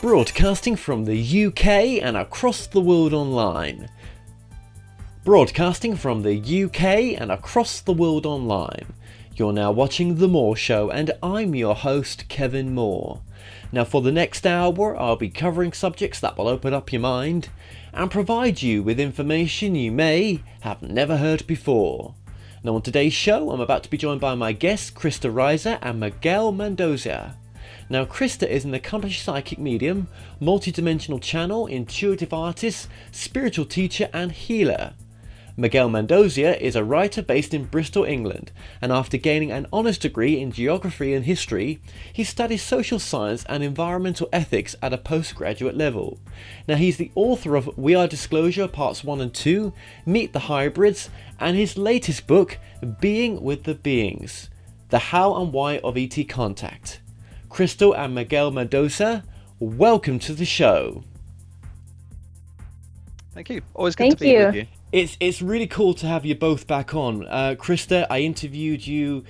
Broadcasting from the UK and across the world online. Broadcasting from the UK and across the world online. You're now watching The Moore Show and I'm your host, Kevin Moore. Now for the next hour, I'll be covering subjects that will open up your mind and provide you with information you may have never heard before. Now on today's show, I'm about to be joined by my guests, Krista Raisa and Miguel Mendonca. Now Krista is an accomplished psychic medium, multi-dimensional channel, intuitive artist, spiritual teacher and healer. Miguel Mendonca is a writer based in Bristol, England, and after gaining an honours degree in geography and history, he studies social science and environmental ethics at a postgraduate level. Now he's the author of We Are Disclosure Parts 1 and 2, Meet the Hybrids, and his latest book, Being with the Beings, The How and Why of ET Contact. Krista and Miguel Mendonca, welcome to the show. Thank you. Always good to be with you. It's really cool to have you both back on. Krista, I interviewed you,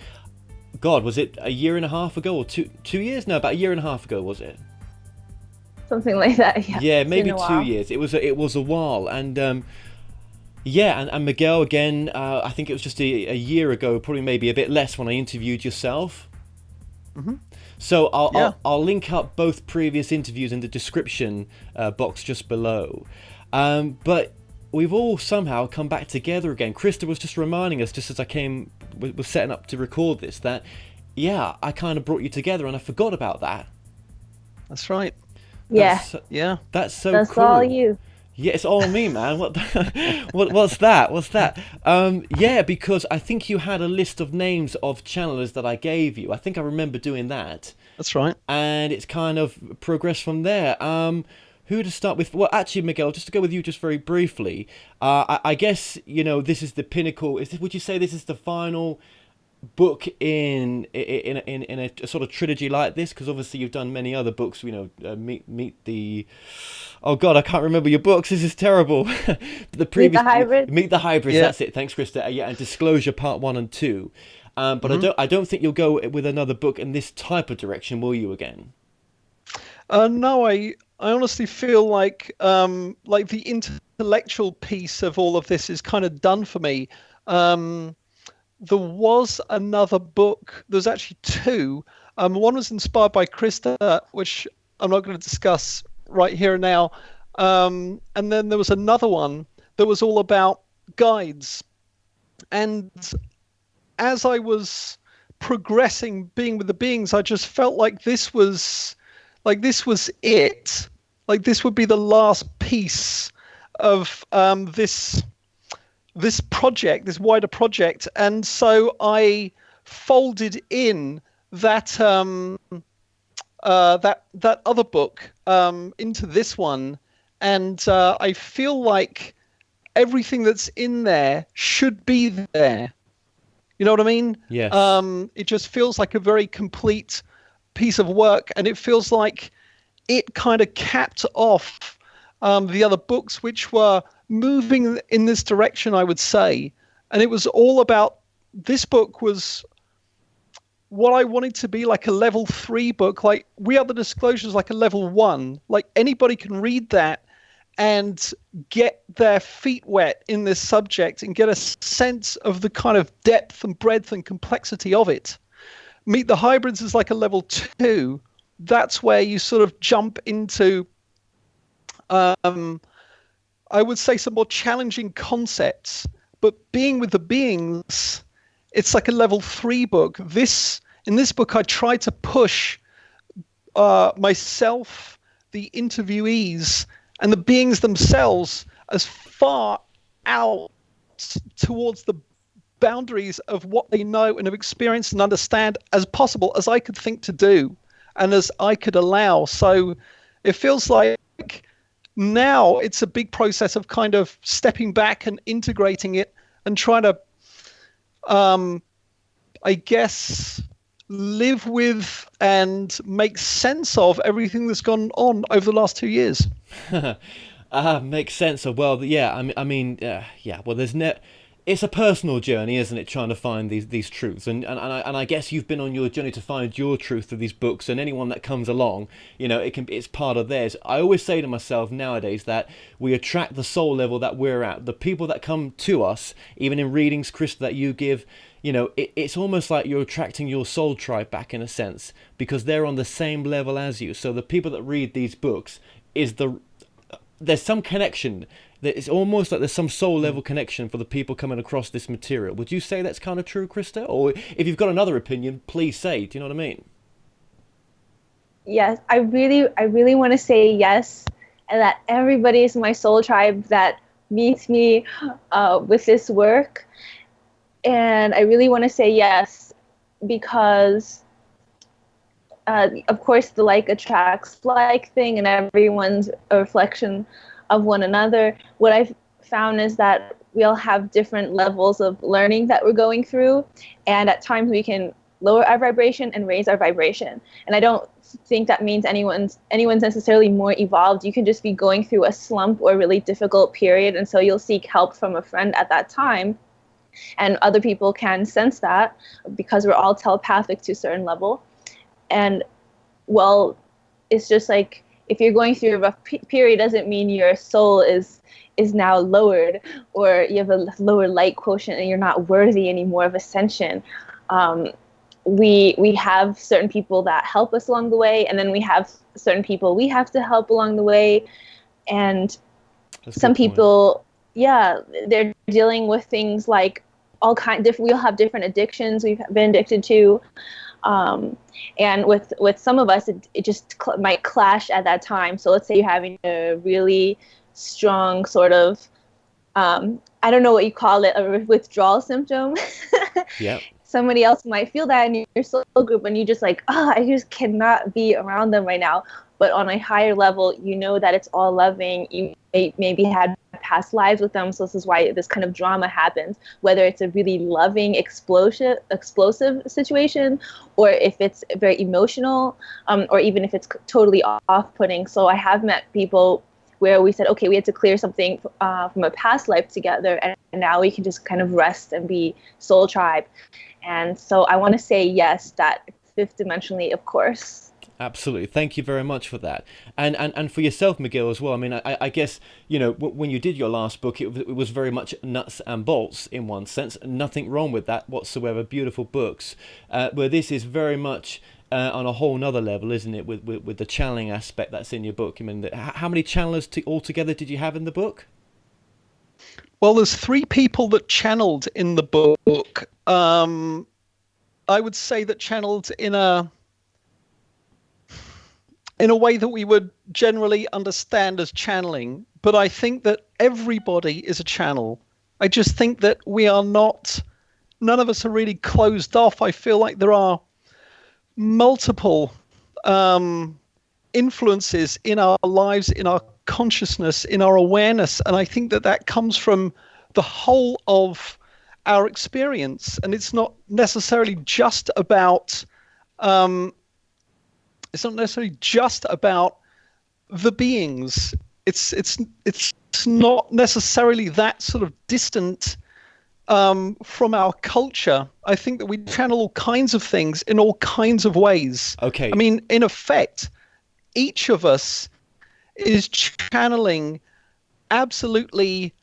God, was it a year and a half ago or 2 years? No, about a year and a half ago, was it? Something like that, yeah. Yeah, maybe 2 years. It was a while. And and Miguel, again, I think it was just a year ago, probably maybe a bit less when I interviewed yourself. Mm-hmm. So I'll link up both previous interviews in the description box just below. But we've all somehow come back together again. Krista was just reminding us, just as I was setting up to record this, that, yeah, I kind of brought you together and I forgot about that. That's right. Yeah. That's so That's cool. all you. Yeah, it's all me, man. What's that? What's that? Yeah, because I think you had a list of names of channelers that I gave you. I think I remember doing that. That's right. And it's kind of progressed from there. Who to start with? Well, actually, Miguel, just to go with you just very briefly, I guess, this is the pinnacle. Would you say this is the final book in a sort of trilogy like this? Because obviously you've done many other books, Meet the... Oh, God, I can't remember your books. This is terrible. The previous... Meet the Hybrids, yeah. That's it. Thanks, Krista. Yeah, and Disclosure Part 1 and 2. But mm-hmm. I don't think you'll go with another book in this type of direction, will you, again? No, I honestly feel like the intellectual piece of all of this is kind of done for me. There was another book. There's actually two. One was inspired by Krista, which I'm not going to discuss right here and now. And then there was another one that was all about guides. And as I was progressing, being with the beings, I just felt like this was it. Like this would be the last piece of this project, this wider project. And so I folded in that that other book into this one, and I feel like everything that's in there should be there. You know what I mean? Yes. It just feels like a very complete piece of work, and it feels like it kind of capped off the other books, which were moving in this direction, I would say. And it was all about, this book was what I wanted to be like a level 3 book. Like We Are the Disclosures, like a level 1. Like anybody can read that and get their feet wet in this subject and get a sense of the kind of depth and breadth and complexity of it. Meet the Hybrids is like a level 2. That's where you sort of jump into, I would say, some more challenging concepts. But Being with the Beings, it's like a level 3 book. In this book, I try to push myself, the interviewees, and the beings themselves as far out towards the boundaries of what they know and have experienced and understand as possible, as I could think to do and as I could allow. So it feels like now it's a big process of kind of stepping back and integrating it and trying to, I guess, live with and make sense of everything that's gone on over the last 2 years. Makes sense of, well, yeah, I mean, yeah, well, it's a personal journey, isn't it? Trying to find these truths, and I guess you've been on your journey to find your truth through these books. And anyone that comes along, it's part of theirs. I always say to myself nowadays that we attract the soul level that we're at. The people that come to us, even in readings, Krista, that you give, it's almost like you're attracting your soul tribe back in a sense, because they're on the same level as you. So the people that read these books there's some connection. It's almost like there's some soul level connection for the people coming across this material. Would you say that's kind of true, Krista? Or if you've got another opinion, please say. Do you know what I mean? Yes, I really want to say yes, and that everybody is my soul tribe that meets me with this work. And I really want to say yes, because of course the like attracts like thing, and everyone's a reflection of one another. What I've found is that we all have different levels of learning that we're going through, and at times we can lower our vibration and raise our vibration. And I don't think that means anyone's necessarily more evolved. You can just be going through a slump or a really difficult period, and so you'll seek help from a friend at that time. And other people can sense that, because we're all telepathic to a certain level. And well, it's just like, if you're going through a rough period, doesn't mean your soul is now lowered, or you have a lower light quotient and you're not worthy anymore of ascension. We have certain people that help us along the way, and then we have certain people we have to help along the way. And some people, they're dealing with things like we all have different addictions we've been addicted to. And with some of us, it just might clash at that time. So let's say you're having a really strong sort of, I don't know what you call it, a withdrawal symptom. Yeah. Somebody else might feel that in your soul group, and you just like, I just cannot be around them right now. But on a higher level, you know that it's all loving. You maybe had past lives with them, so this is why this kind of drama happens, whether it's a really loving, explosive situation, or if it's very emotional, or even if it's totally off-putting. So I have met people where we said, okay, we had to clear something from a past life together, and now we can just kind of rest and be soul tribe. And so I want to say yes, that fifth dimensionally, of course. Absolutely. Thank you very much for that. And for yourself, Miguel, as well. I mean, I guess, when you did your last book, it was very much nuts and bolts in one sense. Nothing wrong with that whatsoever. Beautiful books. Where this is very much on a whole nother level, isn't it? With the channeling aspect that's in your book. I mean, how many channelers altogether did you have in the book? Well, there's 3 people that channeled in the book. I would say that channeled in a way that we would generally understand as channeling. But I think that everybody is a channel. I just think that none of us are really closed off. I feel like there are multiple influences in our lives, in our consciousness, in our awareness. And I think that comes from the whole of our experience. And it's not necessarily just about the beings. It's not necessarily that sort of distant from our culture. I think that we channel all kinds of things in all kinds of ways. Okay. I mean, in effect, each of us is channeling absolutely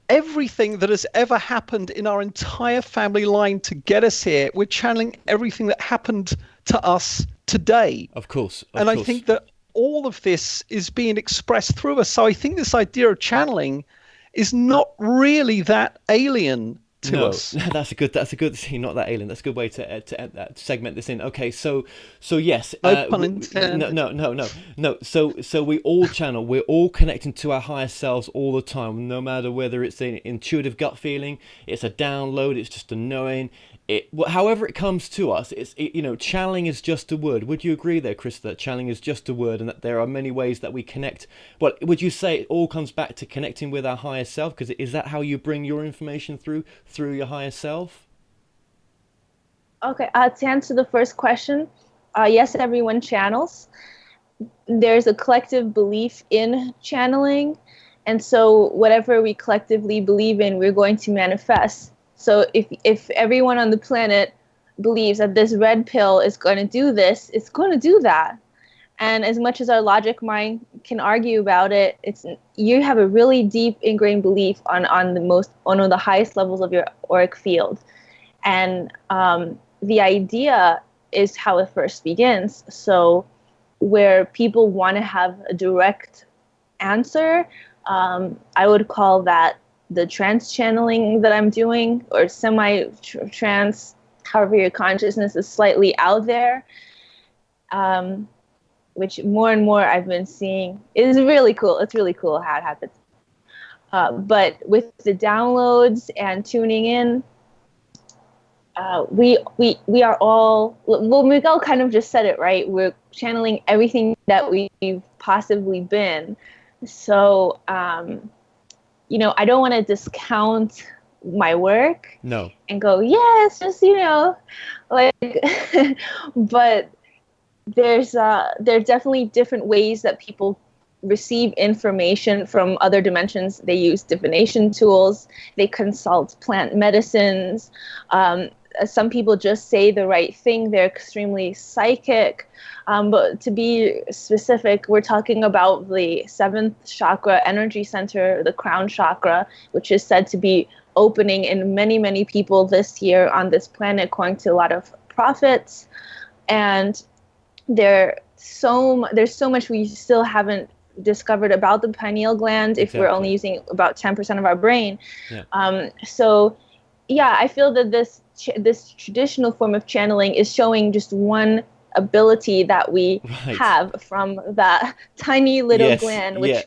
everything that has ever happened in our entire family line to get us here. We're channeling everything that happened to us today. Of course. I think that all of this is being expressed through us. So I think this idea of channeling is not really that alien to us. That's a good not that alien. That's a good way to segment this in. Okay, so yes. No pun intended. No. So we all channel. We're all connecting to our higher selves all the time, no matter whether it's an intuitive gut feeling, it's a download, it's just a knowing. However it comes to us, channeling is just a word. Would you agree there, Krista, that channeling is just a word, and that there are many ways that we connect? Well, would you say it all comes back to connecting with our higher self? Because is that how you bring your information through your higher self? Okay, to answer the first question, yes, everyone channels. There's a collective belief in channeling, And so whatever we collectively believe in, we're going to manifest. So if everyone on the planet believes that this red pill is going to do this, it's going to do that. And as much as our logic mind can argue about it, you have a really deep ingrained belief on one of the highest levels of your auric field. And the idea is how it first begins. So where people want to have a direct answer, I would call that the trance channeling that I'm doing, or semi-trance, however your consciousness is slightly out there, which more and more I've been seeing is really cool. It's really cool how it happens. But with the downloads and tuning in, we are all, well, Miguel kind of just said it, right? We're channeling everything that we've possibly been. So, I don't want to discount my work. No. And go, yeah, it's just, but there are definitely different ways that people receive information from other dimensions. They use divination tools. They consult plant medicines. Some people just say the right thing. They're extremely psychic. But to be specific, we're talking about the 7th chakra energy center, the crown chakra, which is said to be opening in many, many people this year on this planet, according to a lot of prophets. And there's so much we still haven't discovered about the pineal gland if we're only using about 10% of our brain. Yeah. I feel that this traditional form of channeling is showing just one ability that we have from that tiny little gland, which,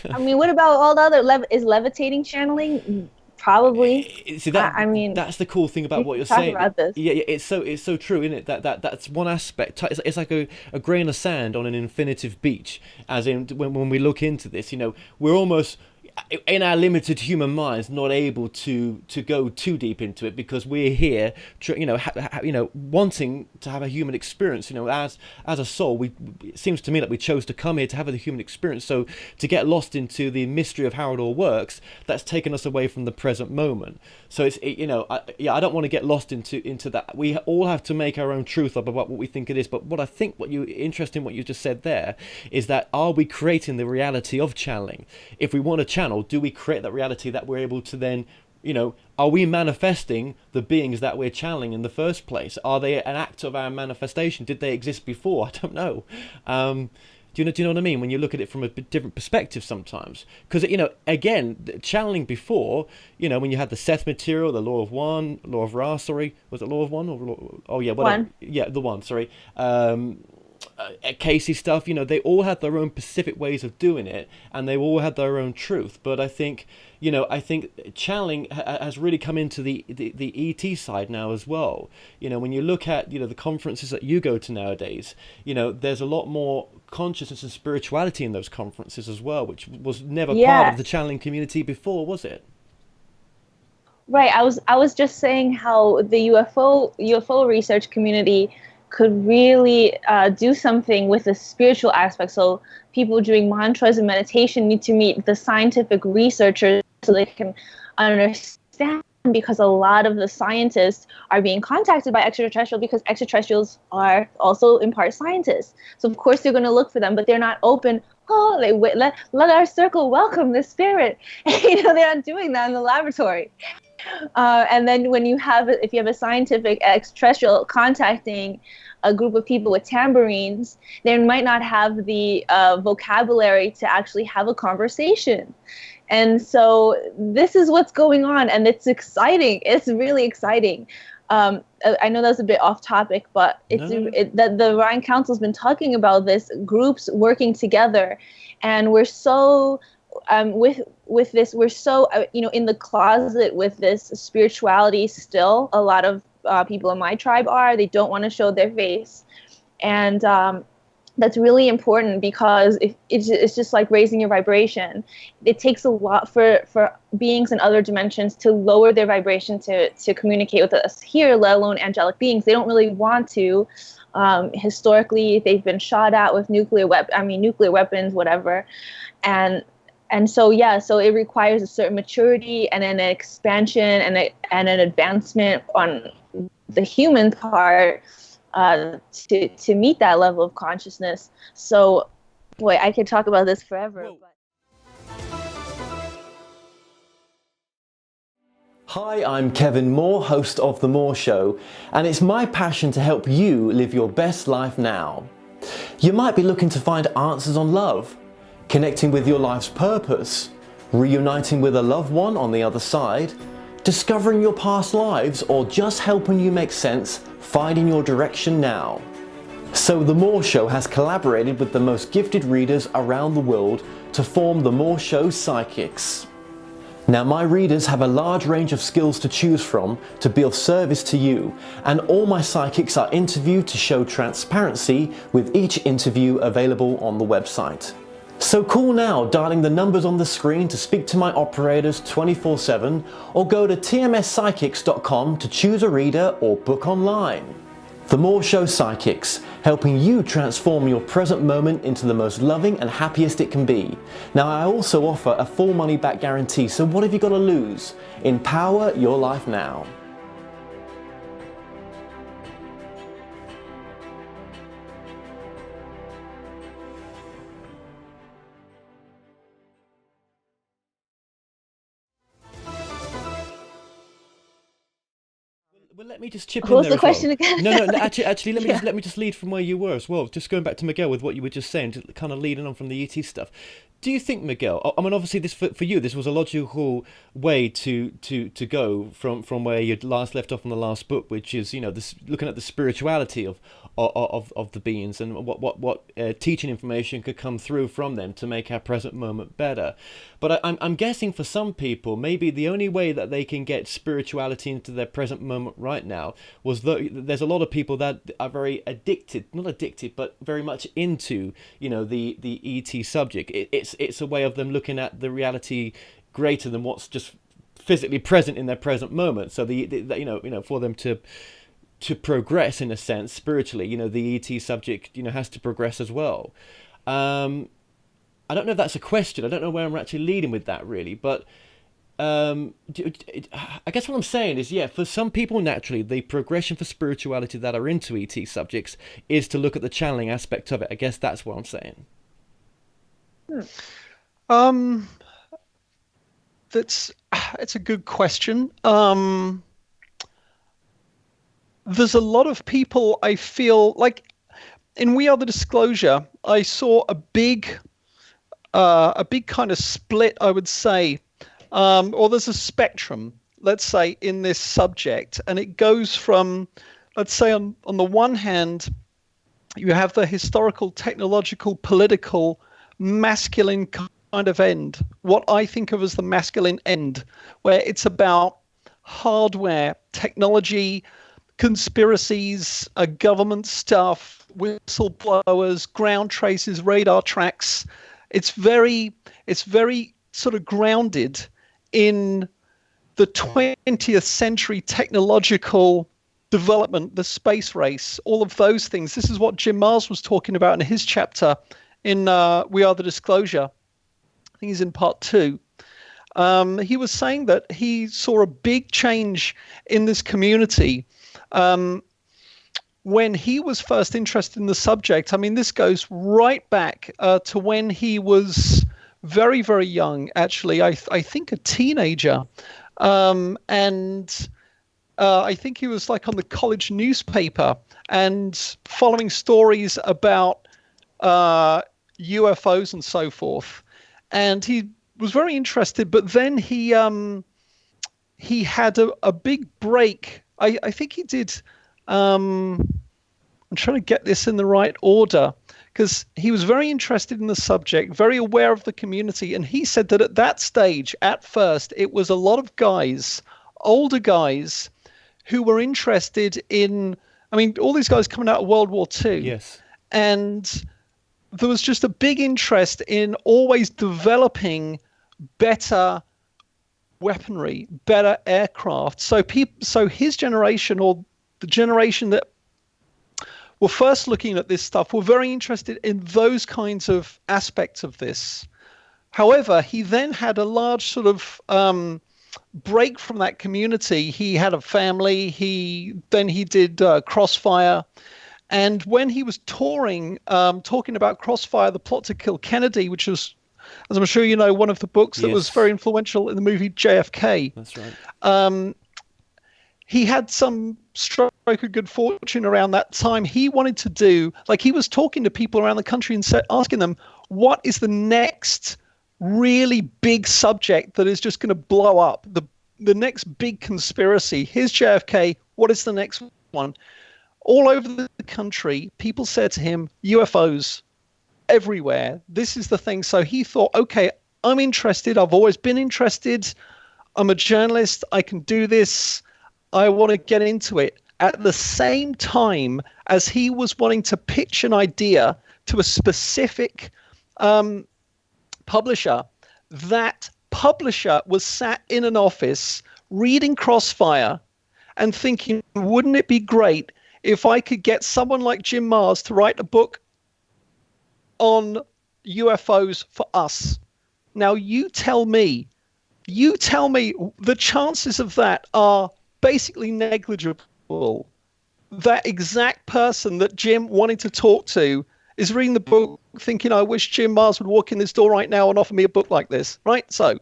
I mean, what about all the other, is levitating channeling? Probably. See, that's the cool thing about what you're saying. About this. Yeah, it's so true, isn't it? That's one aspect. It's like a grain of sand on an infinitive beach. As in, when we look into this, we're almost, in our limited human minds, not able to go too deep into it, because we're here, wanting to have a human experience. As a soul, it seems to me that we chose to come here to have a human experience. So to get lost into the mystery of how it all works, that's taken us away from the present moment. So I don't want to get lost into that. We all have to make our own truth up about what we think it is. But what I think, what you just said there, is that, are we creating the reality of channeling? If we want to channel, do we create that reality that we're able to then, are we manifesting the beings that we're channeling in the first place? Are they an act of our manifestation? Did they exist before? I don't know. Do you know what I mean? When you look at it from a different perspective sometimes, because again, channeling before, when you had the Seth material, the law of Ra, sorry, was it law of one One. Yeah, the one, sorry. Casey stuff, they all had their own specific ways of doing it, and they all had their own truth. But I think channeling has really come into the ET side now as well. When you look at the conferences that you go to nowadays, there's a lot more consciousness and spirituality in those conferences as well, which was never part of the channeling community before, was it? Right. I was just saying how the UFO research community could really do something with the spiritual aspect. So people doing mantras and meditation need to meet the scientific researchers so they can understand, because a lot of the scientists are being contacted by extraterrestrials, because extraterrestrials are also in part scientists. So of course they're going to look for them, but they're not open. Let our circle welcome the spirit. They're not doing that in the laboratory. And then if you have a scientific extraterrestrial contacting a group of people with tambourines, they might not have the vocabulary to actually have a conversation. And so this is what's going on, and it's exciting. It's really exciting. I know that's a bit off topic, but the Ryan Council's been talking about this, groups working together, and we're so with this, we're so in the closet with this spirituality still. A lot of people in my tribe they don't want to show their face, and that's really important, because it's just like raising your vibration. It takes a lot for beings in other dimensions to lower their vibration to communicate with us here, let alone angelic beings. They don't really want to. Historically, they've been shot at with nuclear weapons, whatever. And And so, yeah, so it requires a certain maturity and an expansion and an advancement on the human part to meet that level of consciousness. So, boy, I could talk about this forever. Hi, I'm Kevin Moore, host of The Moore Show, and it's my passion to help you live your best life now. You might be looking to find answers on love, connecting with your life's purpose, reuniting with a loved one on the other side, discovering your past lives, or just helping you make sense, finding your direction now. So The Moore Show has collaborated with the most gifted readers around the world to form The Moore Show Psychics. Now, my readers have a large range of skills to choose from to be of service to you, and all my psychics are interviewed to show transparency, with each interview available on the website. So call now, dialing the numbers on the screen to speak to my operators 24/7, or go to tmspsychics.com to choose a reader or book online. The Moore Show Psychics, helping you transform your present moment into the most loving and happiest it can be. Now, I also offer a full money back guarantee, so what have you got to lose? Empower your life now. Well, let me just chip in there. What was the question again? No, actually, let me just lead from where you were as well. Just going back to Miguel with what you were just saying, to kind of leading on from the ET stuff. Do you think, Miguel? I mean, obviously, this for you, this was a logical way to go from where you'd last left off in the last book, which is, you know, this, looking at the spirituality of the beings and what teaching information could come through from them to make our present moment better. But I'm guessing for some people, maybe the only way that they can get spirituality into their present moment right now was that there's a lot of people that are very not addicted, but very much into, you know, the ET subject. It's a way of them looking at the reality greater than what's just physically present in their present moment. So the you know for them to progress in a sense spiritually, you know, the ET subject, you know, has to progress as well. I don't know if that's a question. I don't know where I'm actually leading with that really, but I guess what I'm saying is, yeah, for some people, naturally, the progression for spirituality that are into ET subjects is to look at the channeling aspect of it. I guess that's what I'm saying. It's a good question. There's a lot of people, I feel like in We Are the Disclosure, I saw a big kind of split, I would say, or there's a spectrum, let's say, in this subject, and it goes from, let's say, on the one hand, you have the historical, technological, political, masculine kind of end, what I think of as the masculine end, where it's about hardware, technology, conspiracies, government stuff, whistleblowers, ground traces, radar tracks. It's very sort of grounded in the 20th century technological development, the space race, all of those things. This is what Jim Mars was talking about in his chapter in We Are the Disclosure. I think he's in part 2. He was saying that he saw a big change in this community when he was first interested in the subject. I mean, this goes right back to when he was very, very young, actually. I think a teenager. And I think he was like on the college newspaper and following stories about UFOs and so forth. And he was very interested, but then he had a big break. I think he did. I'm trying to get this in the right order, because he was very interested in the subject, very aware of the community. And he said that at that stage, at first, it was a lot of guys, older guys, who were interested in, I mean, all these guys coming out of World War II. Yes. And there was just a big interest in always developing better weaponry, better aircraft. So his generation, or the generation that were first looking at this stuff, were very interested in those kinds of aspects of this. However, he then had a large sort of break from that community. He had a family. He did Crossfire. And when he was touring, talking about Crossfire, the plot to kill Kennedy, which was, as I'm sure you know, one of the books that was very influential in the movie JFK. That's right. He had some stroke of good fortune around that time. He wanted to do, like, he was talking to people around the country and asking them, what is the next really big subject that is just going to blow up? The next big conspiracy. Here's JFK. What is the next one? All over the country, people said to him, UFOs everywhere. This is the thing. So he thought, okay, I'm interested. I've always been interested. I'm a journalist. I can do this. I want to get into it. At the same time as he was wanting to pitch an idea to a specific publisher, that publisher was sat in an office reading Crossfire and thinking, wouldn't it be great if I could get someone like Jim Mars to write a book on UFOs for us? Now, you tell me the chances of that are basically negligible. That exact person that Jim wanted to talk to is reading the book thinking, I wish Jim Mars would walk in this door right now and offer me a book like this, right? So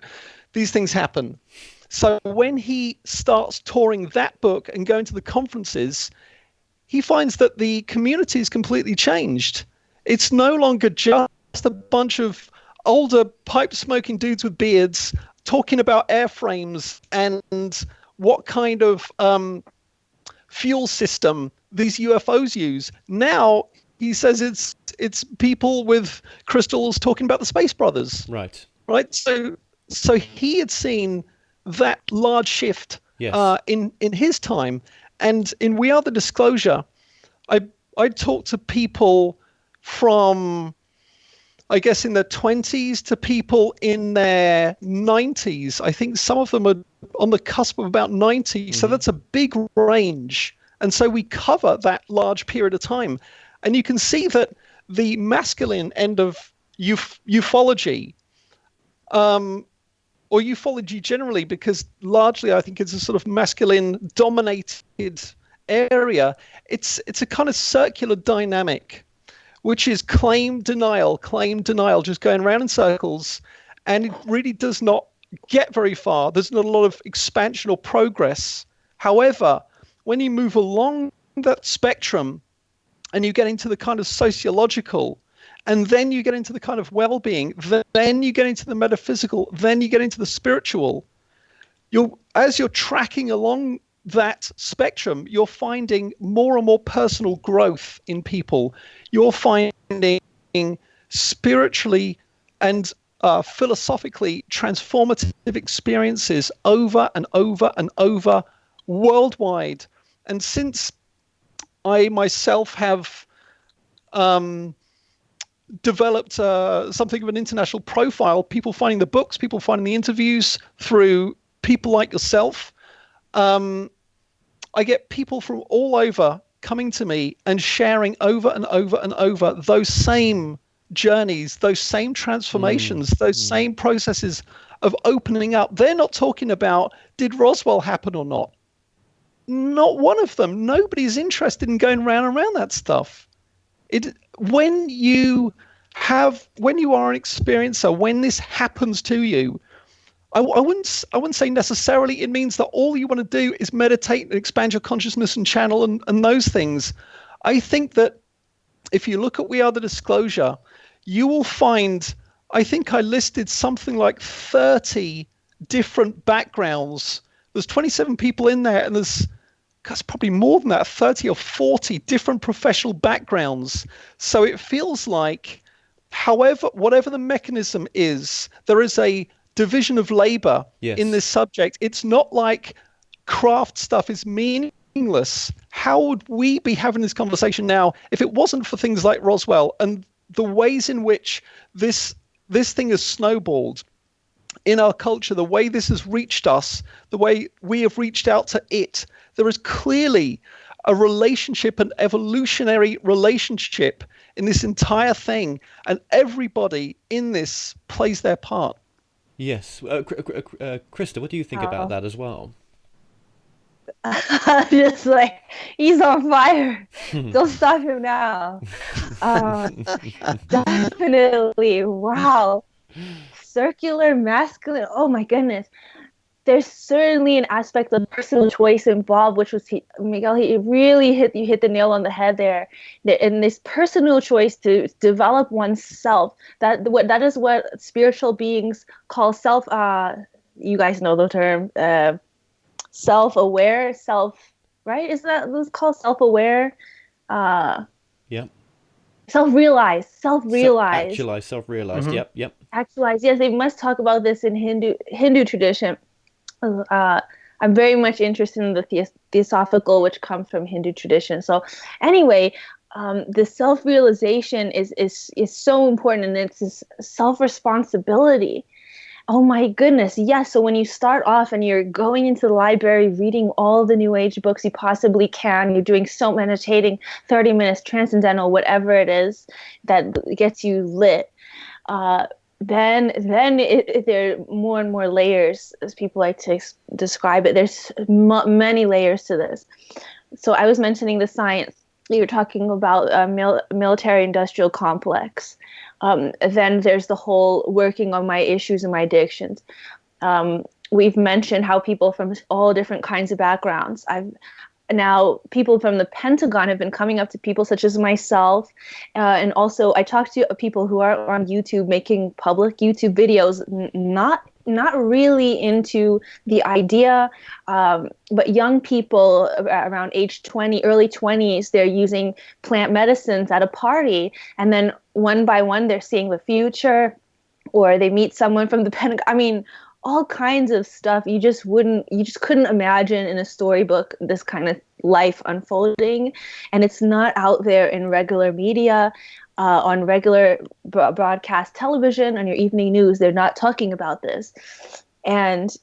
these things happen. So when he starts touring that book and going to the conferences, he finds that the community is completely changed. It's no longer just a bunch of older pipe-smoking dudes with beards talking about airframes and what kind of fuel system these UFOs use. Now he says it's people with crystals talking about the Space Brothers. Right. So he had seen that large shift in his time. And in We Are the Disclosure, I talked to people from, I guess, in their 20s to people in their 90s. I think some of them are on the cusp of about 90. Mm-hmm. So that's a big range. And so we cover that large period of time. And you can see that the masculine end of ufology, or ufology generally, because largely I think it's a sort of masculine dominated area. It's a kind of circular dynamic, which is claim, denial, just going around in circles. And it really does not get very far. There's not a lot of expansion or progress. However, when you move along that spectrum and you get into the kind of sociological, and then you get into the kind of well-being, then you get into the metaphysical, then you get into the spiritual, as you're tracking along that spectrum, you're finding more and more personal growth in people. You're finding spiritually and philosophically transformative experiences over and over and over worldwide. And since I myself have developed something of an international profile, people finding the books, people finding the interviews through people like yourself, I get people from all over coming to me and sharing over and over and over those same journeys, those same transformations, those same processes of opening up. They're not talking about, did Roswell happen or not? Not one of them. Nobody's interested in going round and round that stuff. When you are an experiencer, when this happens to you, I wouldn't say necessarily it means that all you want to do is meditate and expand your consciousness and channel and those things. I think that if you look at We Are the Disclosure, you will find, I think I listed something like 30 different backgrounds. There's 27 people in there, and there's probably more than that, 30 or 40 different professional backgrounds. So it feels like, whatever the mechanism is, there is a division of labor in this subject. It's not like craft stuff is meaningless. How would we be having this conversation now if it wasn't for things like Roswell and the ways in which this thing has snowballed in our culture, the way this has reached us, the way we have reached out to it? There is clearly a relationship, an evolutionary relationship in this entire thing, and everybody in this plays their part. Yes. Krista, what do you think about that as well? Just like, he's on fire. Don't stop him now. Definitely. Wow. Circular masculine. Oh my goodness. There's certainly an aspect of personal choice involved, which was Miguel. He really hit the nail on the head there. In this personal choice to develop oneself, that is what spiritual beings call self. You guys know the term, self-aware, right? Is that what's called self-aware? Yep. Self-realized. Actualized, self-realized. Mm-hmm. Yep. Actualized. Yes, they must talk about this in Hindu tradition. I'm very much interested in the theosophical, which comes from Hindu tradition. So anyway, the self-realization is so important, and it's this self-responsibility. Oh my goodness, yes. So when you start off and you're going into the library, reading all the New Age books you possibly can, you're doing so meditating, 30 minutes, transcendental, whatever it is that gets you lit. Then there are more and more layers, as people like to describe it. There's many layers to this. So I was mentioning the science. You were talking about military-industrial complex. Then there's the whole working on my issues and my addictions. We've mentioned how people from all different kinds of backgrounds. Now, people from the Pentagon have been coming up to people such as myself, and also I talked to people who are on YouTube making public YouTube videos, not really into the idea, but young people around age 20, early 20s, they're using plant medicines at a party, and then one by one they're seeing the future, or they meet someone from the Pentagon. I mean, all kinds of stuff you just couldn't imagine in a storybook, this kind of life unfolding. And it's not out there in regular media, on regular broadcast television, on your evening news. They're not talking about this. And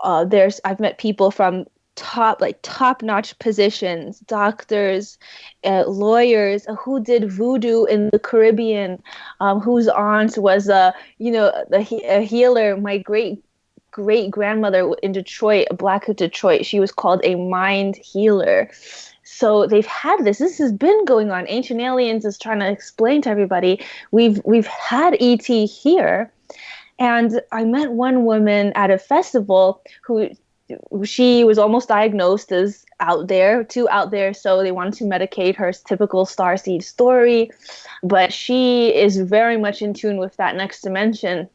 I've met people from top-notch positions, doctors, lawyers, who did voodoo in the Caribbean, whose aunt was a healer. My great grandmother in Detroit, a Black Detroit, she was called a mind healer. So they've had this. This has been going on. Ancient Aliens is trying to explain to everybody. We've had ET here, and I met one woman at a festival who she was almost diagnosed as too out there. So they wanted to medicate her, typical starseed story, but she is very much in tune with that next dimension.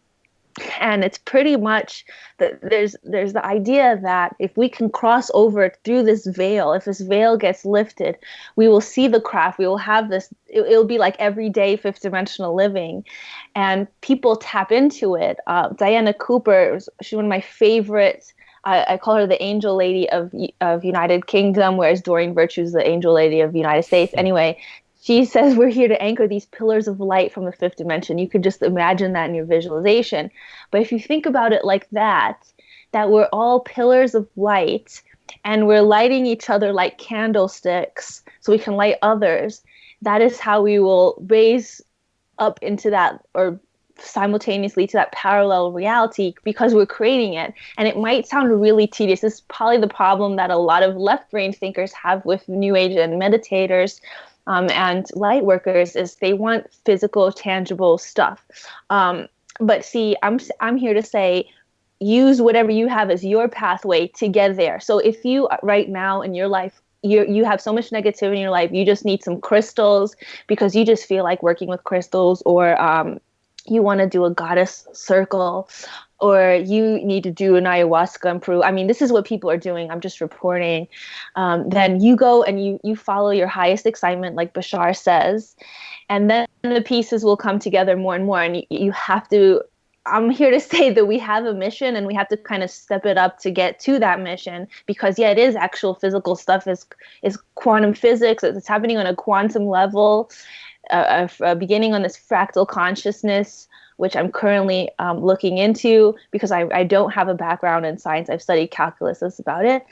And it's pretty much that there's the idea that if we can cross over through this veil, if this veil gets lifted, we will see the craft. We will have this. It'll be like everyday fifth dimensional living, and people tap into it. Diana Cooper, she's one of my favorites. I call her the Angel Lady of United Kingdom, whereas Doreen Virtue's the Angel Lady of the United States. Anyway, she says we're here to anchor these pillars of light from the fifth dimension. You could just imagine that in your visualization. But if you think about it like that we're all pillars of light, and we're lighting each other like candlesticks so we can light others, that is how we will raise up into that, or simultaneously to that parallel reality, because we're creating it. And it might sound really tedious. This is probably the problem that a lot of left-brain thinkers have with New Age and meditators, and light workers, is they want physical, tangible stuff. But see, I'm here to say, use whatever you have as your pathway to get there. So if you right now in your life, you have so much negativity in your life, you just need some crystals because you just feel like working with crystals, or you want to do a goddess circle, or you need to do an ayahuasca in Peru. I mean, this is what people are doing. I'm just reporting. Then you go and you follow your highest excitement, like Bashar says, and then the pieces will come together more and more. And you have to, I'm here to say that we have a mission, and we have to kind of step it up to get to that mission, because it is actual physical stuff, is quantum physics. It's happening on a quantum level, beginning on this fractal consciousness, which I'm currently looking into, because I don't have a background in science. I've studied calculus. That's about it.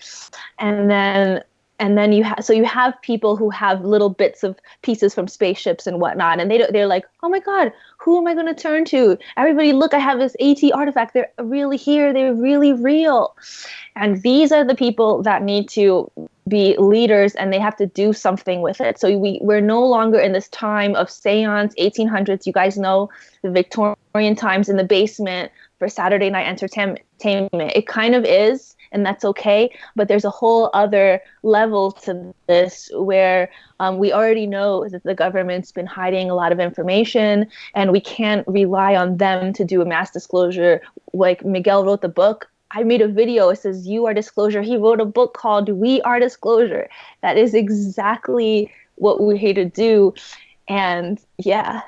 And then and then you have people who have little bits of pieces from spaceships and whatnot, and they're like, oh my god, who am I going to turn to? Everybody, look, I have this AT artifact. They're really here. They're really real. And these are the people that need to be leaders, and they have to do something with it. So we're no longer in this time of seance, 1800s. You guys know the Victorian times in the basement for Saturday night entertainment. It kind of is, and that's okay. But there's a whole other level to this where we already know that the government's been hiding a lot of information, and we can't rely on them to do a mass disclosure. Like Miguel wrote the book. I made a video. It says, "You are disclosure." He wrote a book called "We Are Disclosure." That is exactly what we're here to do. And yeah.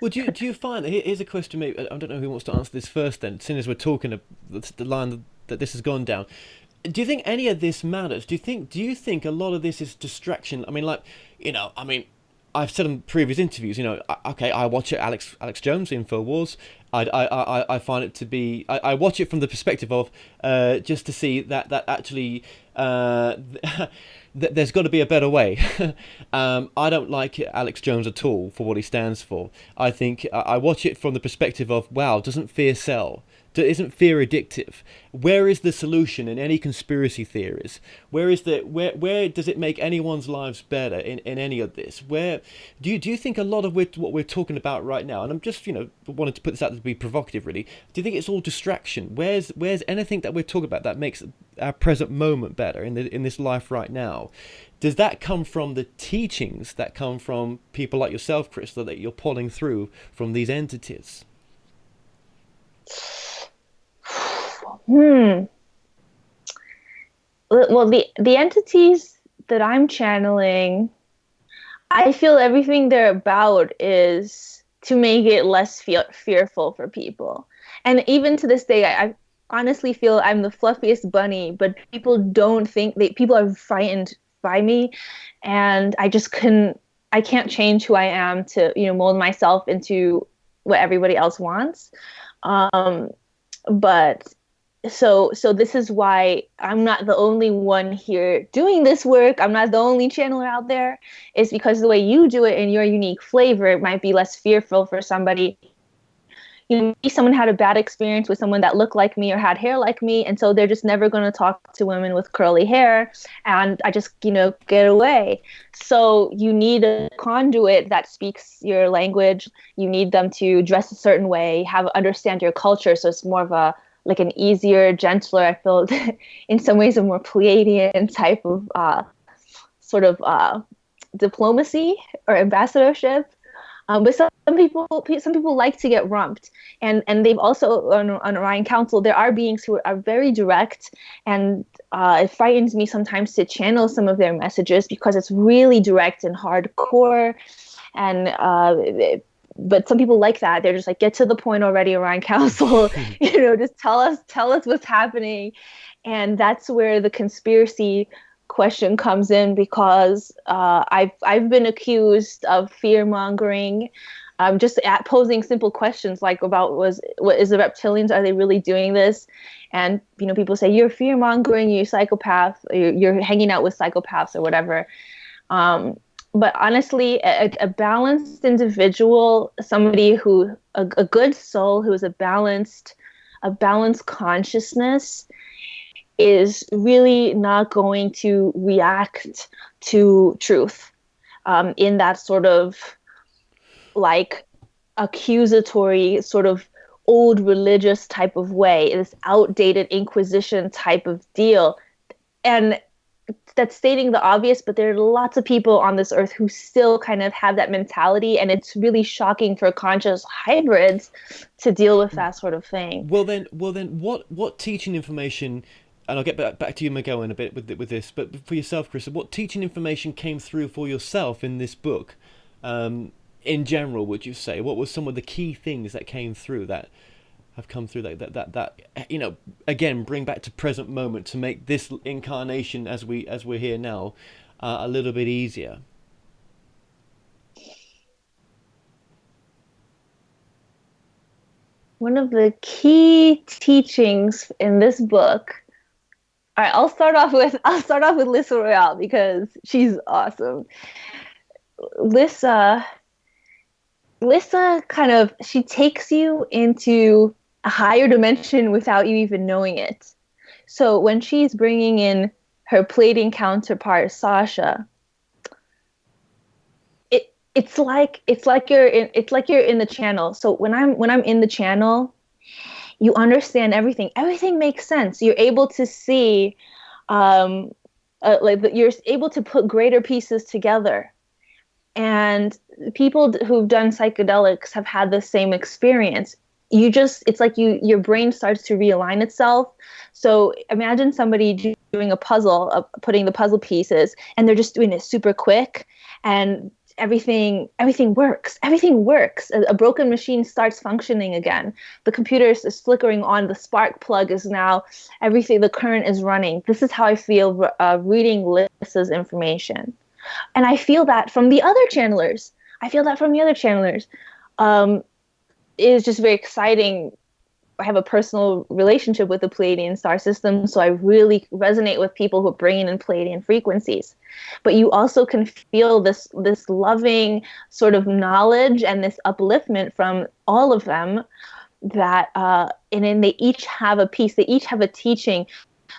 Well, do you find, here's a question, maybe, I don't know who wants to answer this first then, seeing as we're talking the line that this has gone down. Do you think any of this matters? Do you think a lot of this is distraction? I mean, like, I've said in previous interviews, I watch it, Alex Jones, InfoWars. I find it to be, I watch it from the perspective of just to see that actually there's got to be a better way. I don't like Alex Jones at all for what he stands for. I think I watch it from the perspective of, wow, doesn't fear sell? Isn't fear addictive? Where is the solution in any conspiracy theories? Where does it make anyone's lives better in any of this? Where do you think a lot of what we're talking about right now, and I'm just wanted to put this out to be provocative really, do you think it's all distraction? Where's anything that we're talking about that makes our present moment better in this life right now? Does that come from the teachings that come from people like yourself, Krista, that you're pulling through from these entities? Well, the entities that I'm channeling, I feel everything they're about is to make it less fearful for people. And even to this day, I honestly feel I'm the fluffiest bunny, but people don't think people are frightened by me, and I can't change who I am to mold myself into what everybody else wants. But so this is why I'm not the only one here doing this work. I'm not the only channeler out there. It's because the way you do it in your unique flavor, it might be less fearful for somebody. Maybe someone had a bad experience with someone that looked like me or had hair like me, and so they're just never going to talk to women with curly hair, and I just get away. So you need a conduit that speaks your language. You need them to dress a certain way, understand your culture, so it's more of an easier, gentler, I feel in some ways a more Pleiadian type of diplomacy or ambassadorship. But some people like to get rumped, and they've also on Orion Council there are beings who are very direct, and it frightens me sometimes to channel some of their messages because it's really direct and hardcore, and but some people like that. They're just like, get to the point already, Orion Council, just tell us what's happening, and that's where the conspiracy question comes in, because I've been accused of fear mongering, just posing simple questions like about what is the reptilians, are they really doing this? And people say, you're fear mongering, you're psychopath, you're hanging out with psychopaths or whatever. But honestly, a balanced individual, somebody who a good soul who is a balanced consciousness, is really not going to react to truth in that sort of like accusatory, sort of old religious type of way, this outdated Inquisition type of deal. And that's stating the obvious, but there are lots of people on this earth who still kind of have that mentality, and it's really shocking for conscious hybrids to deal with that sort of thing. Well then, what teaching information? And I'll get back to you, Miguel, in a bit with this. But for yourself, Krista, what teaching information came through for yourself in this book? In general, would you say? What were some of the key things that came through that have come through that again, bring back to present moment to make this incarnation as we're here now a little bit easier? One of the key teachings in this book All right, I'll start off with Lissa Royale because she's awesome. Lissa kind of, she takes you into a higher dimension without you even knowing it. So when she's bringing in her Pleiadian counterpart Sasha, it's like you're in the channel. So when I'm in the channel, you understand everything. Everything makes sense. You're able to see, you're able to put greater pieces together. And people who've done psychedelics have had the same experience. It's like your brain starts to realign itself. So imagine somebody doing a puzzle, putting the puzzle pieces, and they're just doing it super quick, and everything works. Everything works. A broken machine starts functioning again. The computer is flickering on. The spark plug is now everything. The current is running. This is how I feel reading Lissa's information. And I feel that from the other channelers. It is just very exciting. I have a personal relationship with the Pleiadian star system, so I really resonate with people who are bringing in Pleiadian frequencies. But you also can feel this loving sort of knowledge and this upliftment from all of them. That and then they each have a piece. They each have a teaching.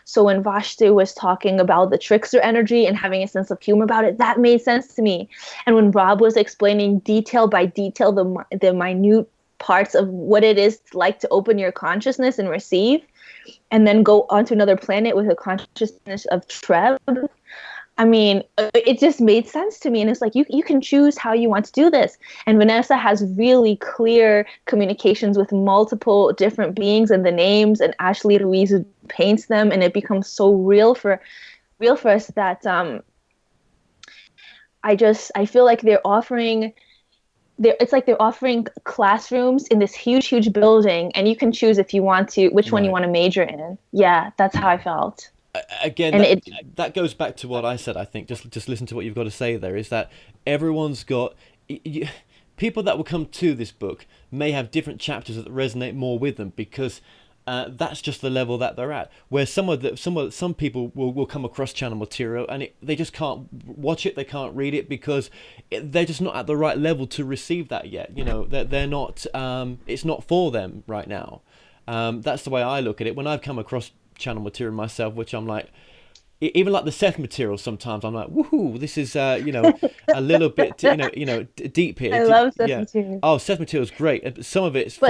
So when Vashti was talking about the trickster energy and having a sense of humor about it, that made sense to me. And when Rob was explaining detail by detail the minute parts of what it is like to open your consciousness and receive, and then go onto another planet with a consciousness of Treb, I mean, it just made sense to me. And it's like, you can choose how you want to do this. And Vanessa has really clear communications with multiple different beings and the names, and Ashley Louise paints them, and it becomes so real for us that I feel like they're offering classrooms in this huge building, and you can choose if you want to, which one you want to major in. Yeah, that's how I felt. Again, that goes back to what I said. I think just listen to what you've got to say there, is that everyone's got people that will come to this book may have different chapters that resonate more with them, because that's just the level that they're at. Where some people will come across channel material and they just can't watch it, they can't read it, because they're just not at the right level to receive that yet. You know, they're not. It's not for them right now. That's the way I look at it. When I've come across channel material myself, which I'm like, even like the Seth material, sometimes I'm like, woohoo, this is a little bit deep here. I love Seth material. Oh, Seth material is great. Some of it's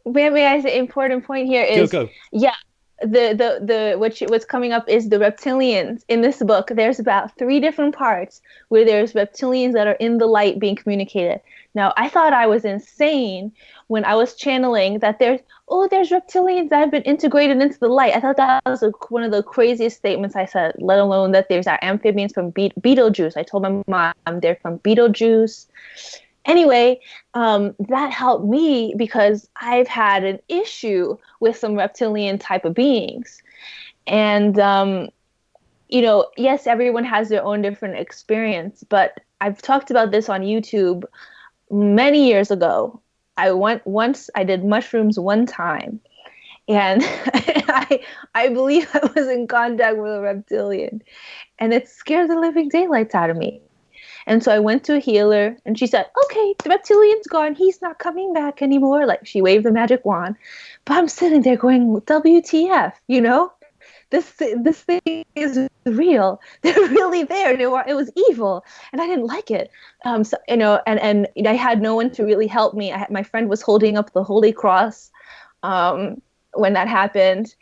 may I say, important point here is go. Yeah, what's coming up is the reptilians in this book. There's about 3 different parts where there's reptilians that are in the light being communicated. Now, I thought I was insane when I was channeling that there's reptilians that have been integrated into the light. I thought that was one of the craziest statements I said, let alone that there's amphibians from Beetlejuice. I told my mom they're from Beetlejuice. Anyway, that helped me because I've had an issue with some reptilian type of beings. And, yes, everyone has their own different experience, but I've talked about this on YouTube many years ago. I did mushrooms one time, and I believe I was in contact with a reptilian, and it scared the living daylights out of me. And so I went to a healer, and she said, okay, the reptilian's gone. He's not coming back anymore. Like, she waved the magic wand. But I'm sitting there going, WTF, This thing is real. They're really there. It was evil, and I didn't like it. And I had no one to really help me. My friend was holding up the Holy Cross when that happened.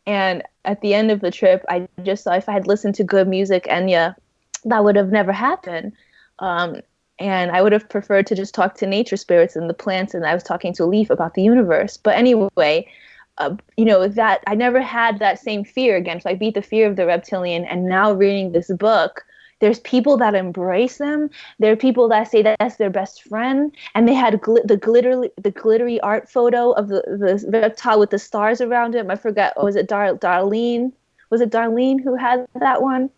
And at the end of the trip, I just saw, if I had listened to good music, Enya, that would have never happened. And I would have preferred to just talk to nature spirits and the plants, and I was talking to a leaf about the universe. But anyway, that I never had that same fear again. So I beat the fear of the reptilian, and now reading this book, there's people that embrace them. There are people that say that's their best friend, and they had the glittery art photo of the reptile with the stars around it. I forget. Was it Darlene? Was it Darlene who had that one?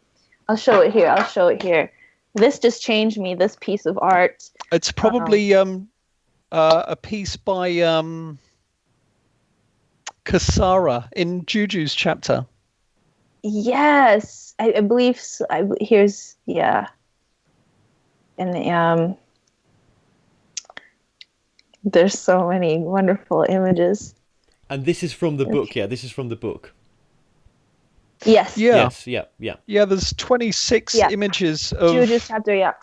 I'll show it here. This just changed me, this piece of art. It's probably a piece by Kasara in Juju's chapter. Yes, I believe so. Here's, yeah. And there's so many wonderful images. And this is from the book, yeah? This is from the book. Yes. Yeah. Yes, yeah. Yeah, there's 26 images of... Juju's chapter, yeah.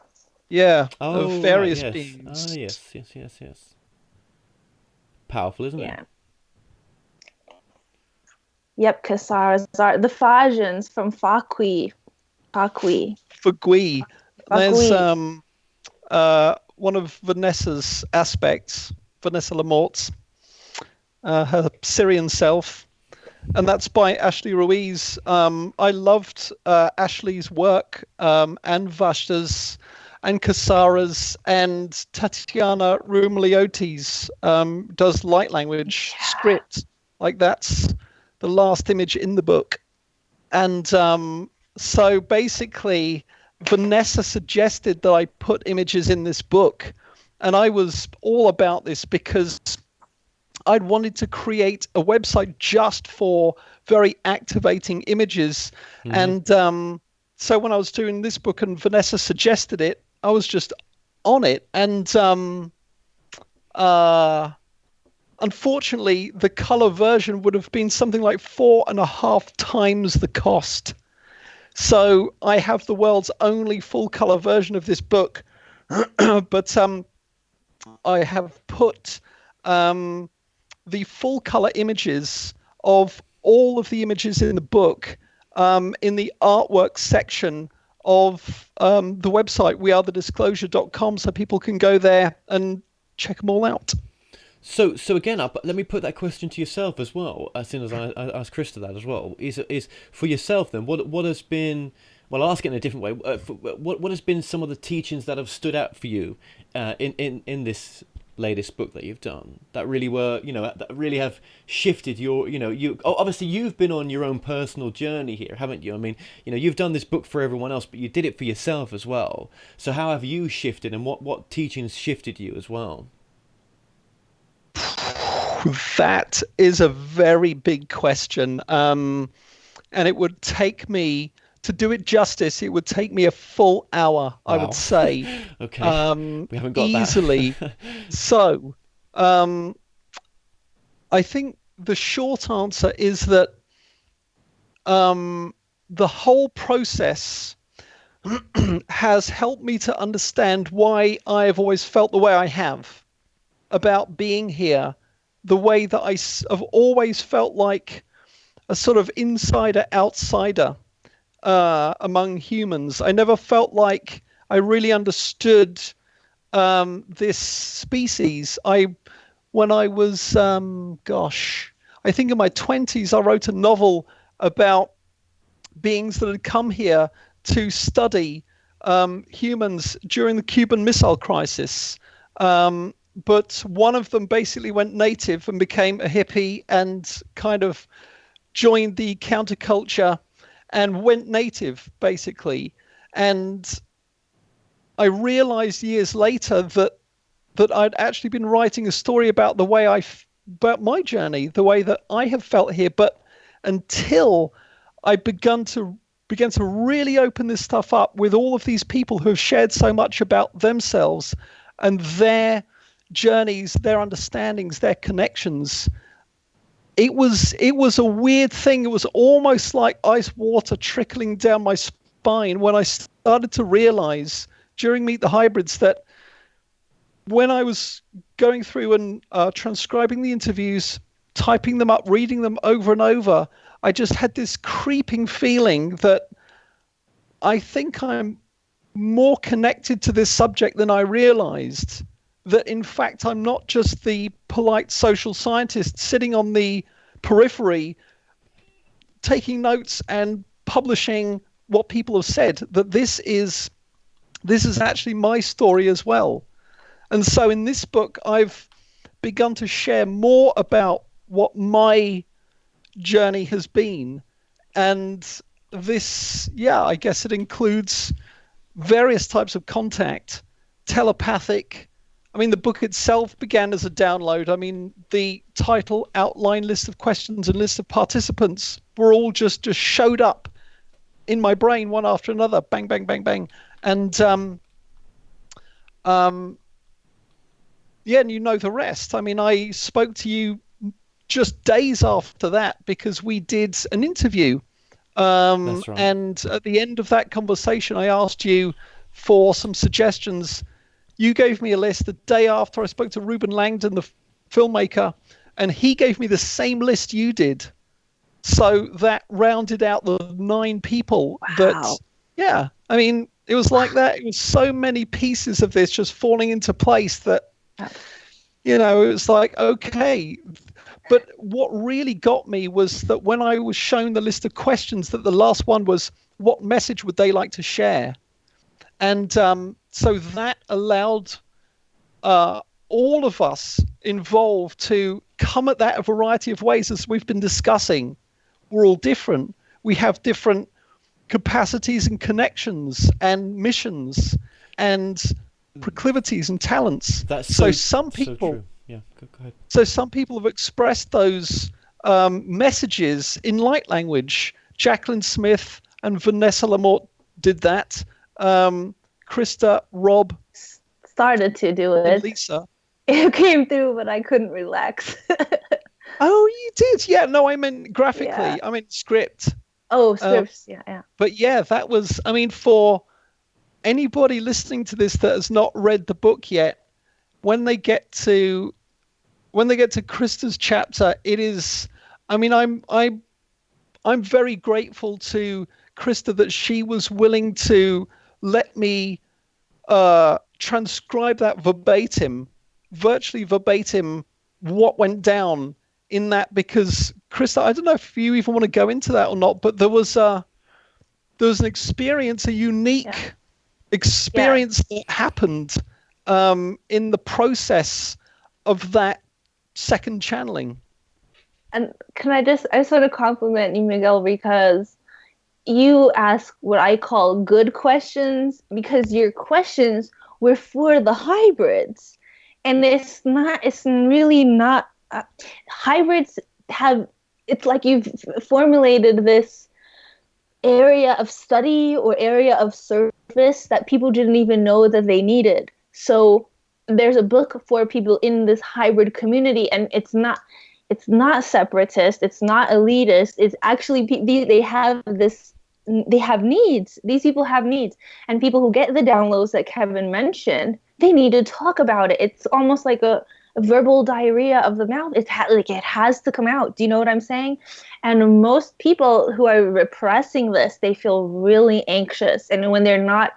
Yeah, of various right, yes. beings. Yes. Powerful, isn't it? Yep, Kasara's art. The Fajans from Faqui. Fagui. There's one of Vanessa's aspects, Vanessa Lamort's, her Syrian self, and that's by Ashley Ruiz. I loved Ashley's work, and Vashta's, and Kasara's, and Tatiana Rumliotti's does light language script. Like, that's the last image in the book. And so basically, Vanessa suggested that I put images in this book, and I was all about this because I'd wanted to create a website just for very activating images. And so when I was doing this book and Vanessa suggested it, I was just on it. And unfortunately, the color version would have been something like 4.5 times the cost. So I have the world's only full color version of this book, but I have put the full color images of all of the images in the book in the artwork section of the website wearethedisclosure.com, so people can go there and check them all out. So again, let me put that question to yourself as well. As soon as I ask Krista that as well, is for yourself then. What has been? Well, I'll ask it in a different way. What has been some of the teachings that have stood out for you in this latest book that you've done that really were, that really have shifted your, obviously you've been on your own personal journey here, haven't you? I mean, you've done this book for everyone else, but you did it for yourself as well. So how have you shifted, and what teachings shifted you as well? That is a very big question. And it would take me, to do it justice, it would take me a full hour, wow. I would say. Okay. We haven't got easily. That. So, I think the short answer is that the whole process has helped me to understand why I've always felt the way I have about being here, the way that I've always felt like a sort of insider-outsider among humans. I never felt like I really understood this species. When I was, I think in my 20s, I wrote a novel about beings that had come here to study humans during the Cuban Missile Crisis. But one of them basically went native and became a hippie and kind of joined the counterculture and went native, basically. And I realized years later that I'd actually been writing a story about the way about my journey, the way that I have felt here. But until I began to really open this stuff up with all of these people who have shared so much about themselves and their journeys, their understandings, their connections, it was a weird thing. It was almost like ice water trickling down my spine when I started to realize during Meet the Hybrids that when I was going through and transcribing the interviews, typing them up, reading them over and over, I just had this creeping feeling that I think I'm more connected to this subject than I realized. That in fact, I'm not just the polite social scientist sitting on the periphery, taking notes and publishing what people have said, that this is actually my story as well. And so in this book, I've begun to share more about what my journey has been. And this, I guess it includes various types of contact, telepathic, I mean, the book itself began as a download. I mean, the title, outline, list of questions, and list of participants were all just showed up in my brain one after another. Bang, bang, bang, bang. And yeah, and you know the rest. I mean, I spoke to you just days after that because we did an interview. That's right. And at the end of that conversation, I asked you for some suggestions. You gave me a list the day after I spoke to Ruben Langdon, the filmmaker, and he gave me the same list you did. So that rounded out the 9 people. Wow. That, yeah, I mean, it was like that. It was so many pieces of this just falling into place that, you know, it was like, okay. But what really got me was that when I was shown the list of questions, that the last one was, what message would they like to share? And so that allowed all of us involved to come at that a variety of ways, as we've been discussing. We're all different. We have different capacities and connections and missions and proclivities and talents. That's so some people. So true. Yeah, go ahead. So some people have expressed those messages in light language. Jacqueline Smith and Vanessa Lamort did that. Krista, Rob, started to do it. Lisa. It came through, but I couldn't relax. Oh, you did? Yeah. No, I meant graphically. Yeah. I meant script. Oh, scripts. Yeah. But yeah, that was. I mean, for anybody listening to this that has not read the book yet, when they get to Krista's chapter, it is. I mean, I'm very grateful to Krista that she was willing to let me transcribe that virtually verbatim, what went down in that, because Krista, I don't know if you even want to go into that or not, but there was an experience, a unique experience that happened in the process of that second channeling. And I just want to compliment you, Miguel, because you ask what I call good questions, because your questions were for the hybrids. And it's really not, hybrids have, it's like you've formulated this area of study or area of service that people didn't even know that they needed. So there's a book for people in this hybrid community, and it's not separatist, it's not elitist, it's actually, they have needs. These people have needs, and people who get the downloads that Kevin mentioned, they need to talk about it. It's almost like a verbal diarrhea of the mouth. It has to come out. Do you know what I'm saying? And most people who are repressing this, they feel really anxious, and when they're not,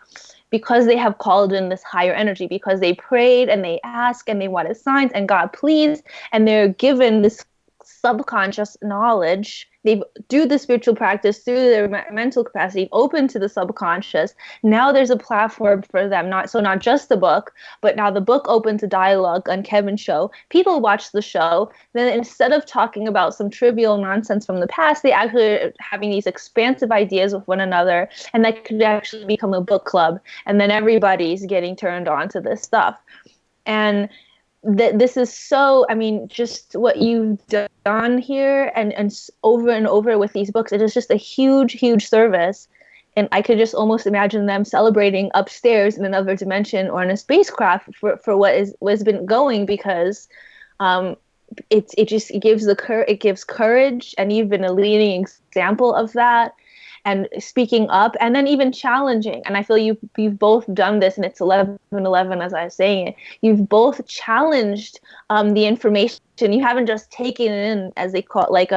because they have called in this higher energy, because they prayed and they ask and they wanted signs and God please, and they're given this subconscious knowledge. They do the spiritual practice through their mental capacity, open to the subconscious. Now there's a platform for them, not just the book, but now the book open to dialogue on Kevin's show. People watch the show. Then instead of talking about some trivial nonsense from the past, they actually are having these expansive ideas with one another, and that could actually become a book club. And then everybody's getting turned on to this stuff. And this is so, I mean, just what you've done here and over with these books, it is just a huge, huge service. And I could just almost imagine them celebrating upstairs in another dimension or in a spacecraft for what's been going, because it gives courage, and you've been a leading example of that. And speaking up, and then even challenging. And I feel you've both done this, and it's 11/11, as I was saying it. You've both challenged the information. You haven't just taken it in, as they call it, like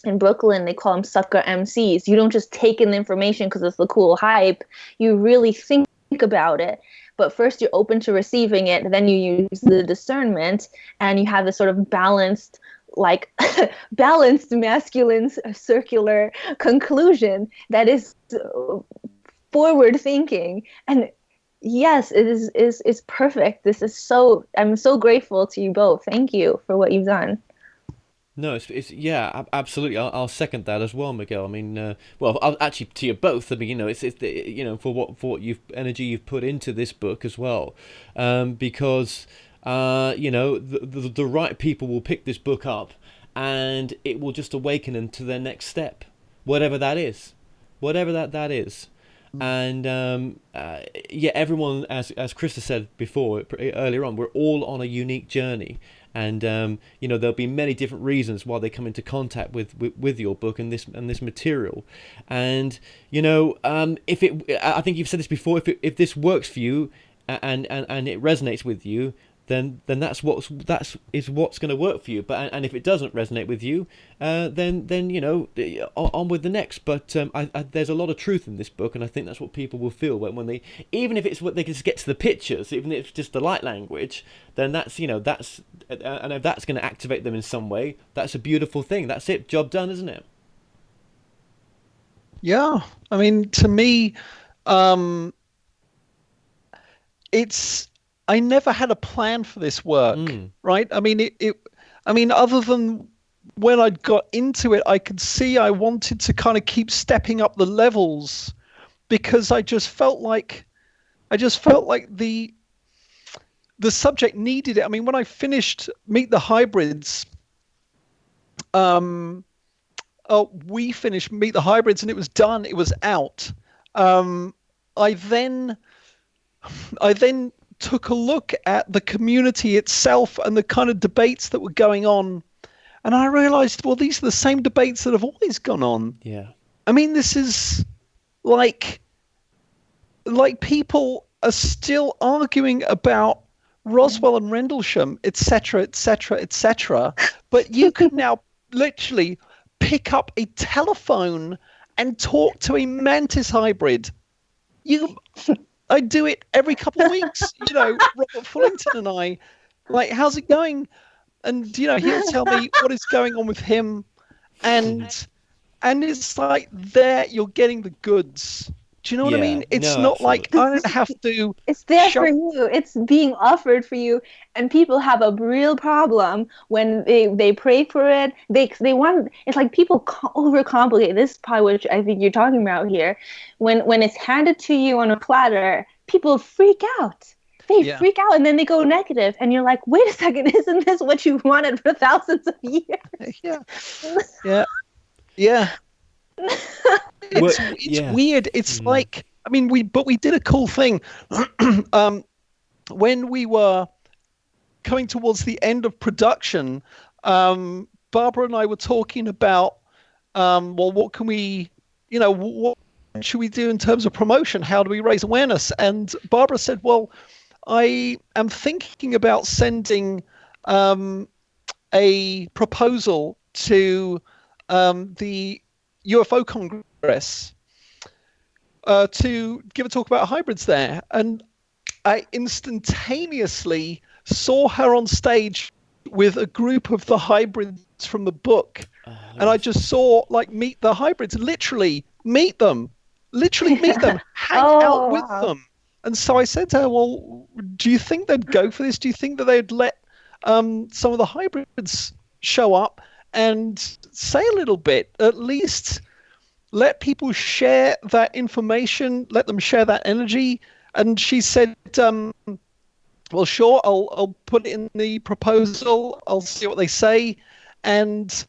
in Brooklyn, they call them sucker MCs. You don't just take in the information because it's the cool hype. You really think about it. But first you're open to receiving it, then you use the discernment, and you have this sort of balanced masculine circular conclusion that is forward thinking. And yes, it is perfect. I'm so grateful to you both. Thank you for what you've done. No, it's yeah, absolutely. I'll second that as well, Miguel. I mean, well, I'll, actually, to you both. I mean, for what you've energy you've put into this book as well, because the right people will pick this book up, and it will just awaken them to their next step, whatever that is, whatever that is. And yeah, everyone, as Krista said before earlier on, we're all on a unique journey, and there'll be many different reasons why they come into contact with your book and this material. And if it, I think you've said this before, if this works for you, and it resonates with you, then that's what's going to work for you. But and if it doesn't resonate with you, then on with the next. But there's a lot of truth in this book, and I think that's what people will feel when they, even if it's what they can just get to the pictures, even if it's just the light language, then that's and if that's going to activate them in some way, that's a beautiful thing. That's it, job done, isn't it? Yeah, I mean, to me, it's. I never had a plan for this work, right? I mean, other than when I got into it, I could see I wanted to kind of keep stepping up the levels, because I just felt like the subject needed it. I mean, when I finished Meet the Hybrids, we finished Meet the Hybrids, and it was done. It was out. I then took a look at the community itself and the kind of debates that were going on, and I realized, well, these are the same debates that have always gone on. Yeah. I mean, this is like people are still arguing about Roswell and Rendlesham, etc., etc., etc. But you can now literally pick up a telephone and talk to a mantis hybrid. I do it every couple of weeks. Robert Fullington and I, like, how's it going? And he'll tell me what is going on with him, and it's like, there you're getting the goods. Do you know what I mean? It's not like I don't have to. It's there for you. It's being offered for you, and people have a real problem when they pray for it. They want. It's like people overcomplicate. This is probably what I think you're talking about here. When it's handed to you on a platter, people freak out. They freak out, and then they go negative, and you're like, wait a second, isn't this what you wanted for thousands of years? Yeah. It's weird. It's like, I mean, we did a cool thing when we were coming towards the end of production. Barbara and I were talking about, well, what can we, what should we do in terms of promotion? How do we raise awareness? And Barbara said, well, I am thinking about sending a proposal to the UFO Congress to give a talk about hybrids there. And I instantaneously saw her on stage with a group of the hybrids from the book. And I just saw, like, meet the hybrids, literally meet them, hang out with them. And so I said to her, well, do you think they'd go for this? Do you think that they'd let some of the hybrids show up and say a little bit, at least let people share that information, let them share that energy? And she said, well, sure, I'll put it in the proposal. I'll see what they say. And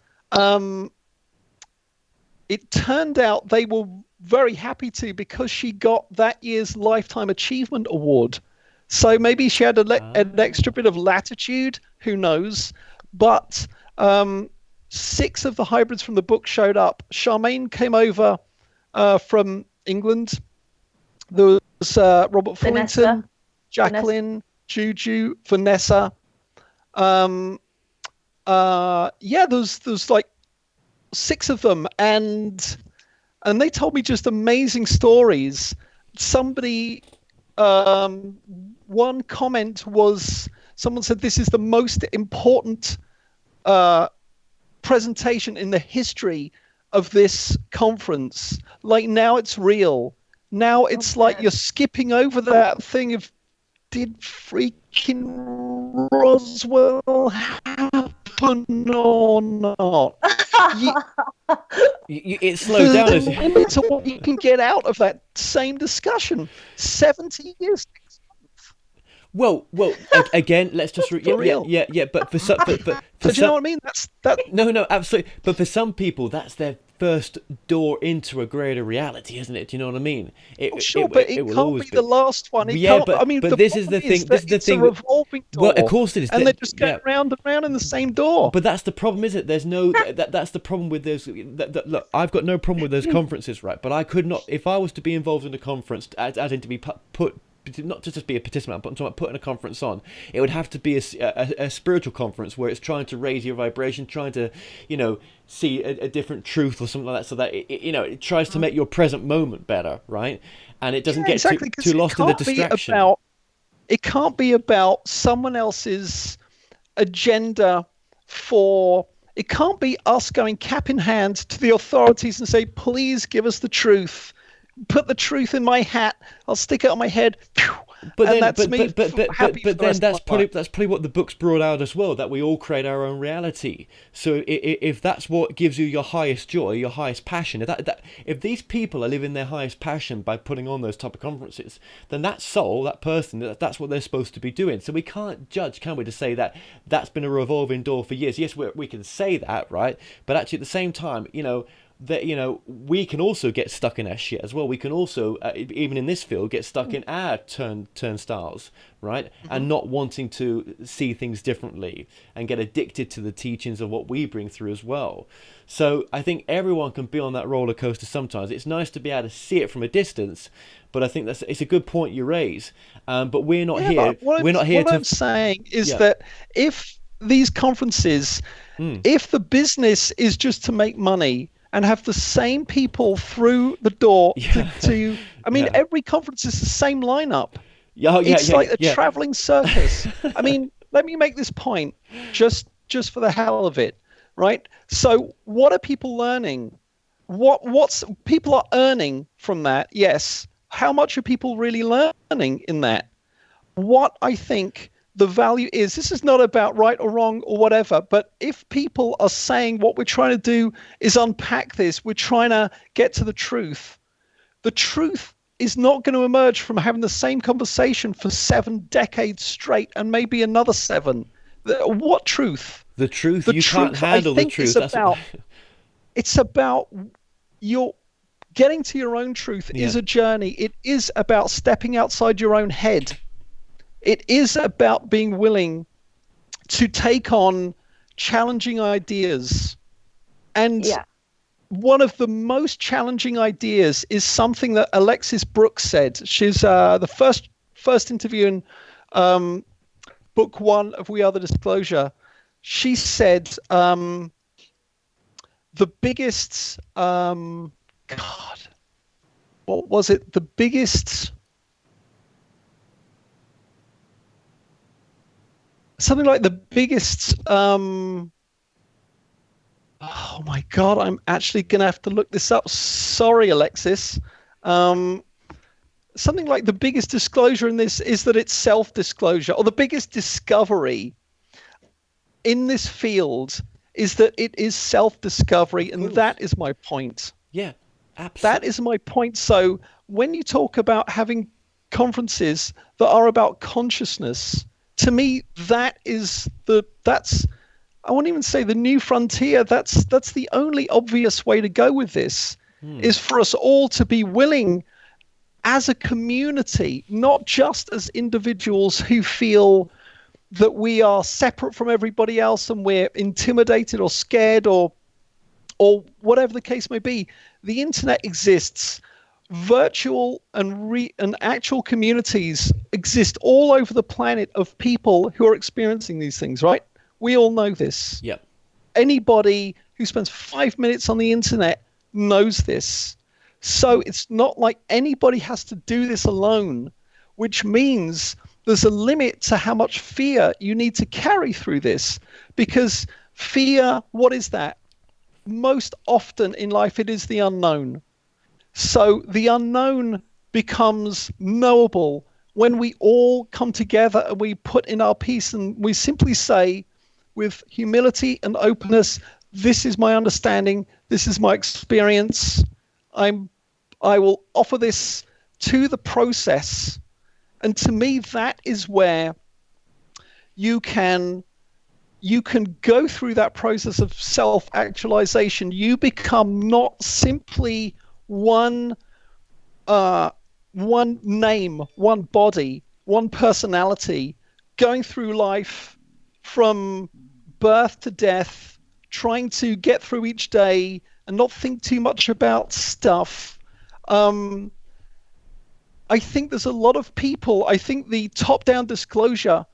it turned out they were very happy to, because she got that year's Lifetime Achievement Award. So maybe she had an extra bit of latitude, who knows. But 6 of the hybrids from the book showed up. Charmaine came over from England. There was Robert Fullington, Jacqueline, Juju, Vanessa. There's like 6 of them, and they told me just amazing stories. Somebody, one comment was, someone said, this is the most important presentation in the history of this conference. Like, now it's real. Now it's like you're skipping over that thing of, did freaking Roswell happen? but no, not. It slowed down. There's a limit to what you can get out of that same discussion. 70 years. Well, again, let's just For real. yeah. But for some, but So do you know what I mean? That's that. No, absolutely. But for some people, that's their first door into a greater reality, isn't it? Do you know what I mean? But it will can't always be the last one. But this is the thing. This is the thing. It's a revolving door. Well, of course it is. And they're just going round and round in the same door. But that's the problem, isn't it? There's no. That's the problem with those. Look, I've got no problem with those conferences, right? But I could not, if I was to be involved in a conference, as in to be put. Not to just be a participant, but I'm talking about putting a conference on. It would have to be a spiritual conference where it's trying to raise your vibration, trying to, see a different truth or something like that, so that it tries to make your present moment better, right? And it doesn't get too lost in the distraction. It can't be about someone else's agenda it can't be us going cap in hand to the authorities and say, please give us the truth. Put the truth in my hat. I'll stick it on my head. But then that's probably what the book's brought out as well. That we all create our own reality. So if that's what gives you your highest joy, your highest passion, if these people are living their highest passion by putting on those type of conferences, then that soul, that person, that's what they're supposed to be doing. So we can't judge, can we, to say that that's been a revolving door for years. Yes, we can say that, right? But actually, at the same time, that we can also get stuck in our shit as well. We can also even in this field get stuck in our turnstiles, right? Mm-hmm. And not wanting to see things differently and get addicted to the teachings of what we bring through as well. So I think everyone can be on that roller coaster sometimes. It's nice to be able to see it from a distance, but I think it's a good point you raise. But we're not here. What I'm saying is that if these conferences, if the business is just to make money and have the same people through the door every conference is the same lineup. It's like a traveling circus. I mean, let me make this point just for the hell of it, right? So what are people learning? What's people are earning from that? Yes. How much are people really learning in that? What I think the value is, this is not about right or wrong or whatever, but if people are saying what we're trying to do is unpack this, we're trying to get to the truth is not going to emerge from having the same conversation for 7 decades straight and maybe another 7. What truth? The truth. You can't handle the truth. It's about your getting to your own truth is a journey. It is about stepping outside your own head. It is about being willing to take on challenging ideas. And one of the most challenging ideas is something that Alexis Brooks said. She's the first interview in book 1 of We Are the Disclosure. She said the biggest, what was it? The biggest... Something like the biggest, oh my God, I'm actually going to have to look this up. Sorry, Alexis. Something like the biggest disclosure in this is that it's self-disclosure, or the biggest discovery in this field is that it is self-discovery, and that is my point. Yeah, absolutely. That is my point. So when you talk about having conferences that are about consciousness, to me, that's I won't even say the new frontier. That's the only obvious way to go with this, is for us all to be willing as a community, not just as individuals who feel that we are separate from everybody else and we're intimidated or scared or whatever the case may be. The internet exists. Virtual and actual communities exist all over the planet of people who are experiencing these things, right? We all know this. Yep. Anybody who spends 5 minutes on the internet knows this. So it's not like anybody has to do this alone, which means there's a limit to how much fear you need to carry through this. Because fear, what is that? Most often in life, it is the unknown. So the unknown becomes knowable when we all come together and we put in our piece and we simply say, with humility and openness. This is my understanding. This is my experience. I will offer this to the process. And to me, that is where you can go through that process of self-actualization. You become not simply one name, one body, one personality, going through life from birth to death, trying to get through each day and not think too much about stuff. I think there's a lot of people, I think the top-down disclosure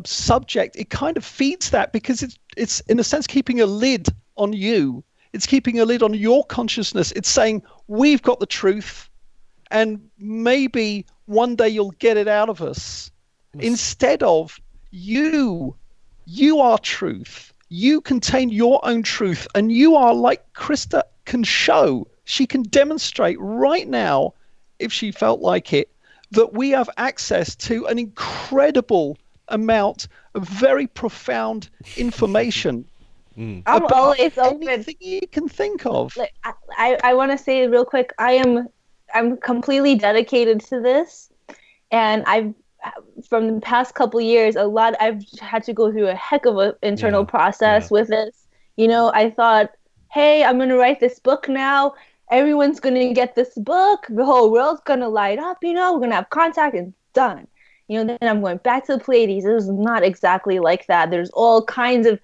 subject, it kind of feeds that, because it's in a sense keeping a lid on you. It's keeping a lid on your consciousness. It's saying, we've got the truth, and maybe one day you'll get it out of us. Instead of you are truth. You contain your own truth, and you are, like Krista can show, she can demonstrate right now, if she felt like it, that we have access to an incredible amount of very profound information. I'm always open. Anything you can think of. Like, I want to say real quick, I'm completely dedicated to this, and from the past couple years, I've had to go through a heck of an internal process with this. I thought, hey, I'm gonna write this book now. Everyone's gonna get this book. The whole world's gonna light up. We're gonna have contact, and done. Then I'm going back to the Pleiades. It was not exactly like that. There's all kinds of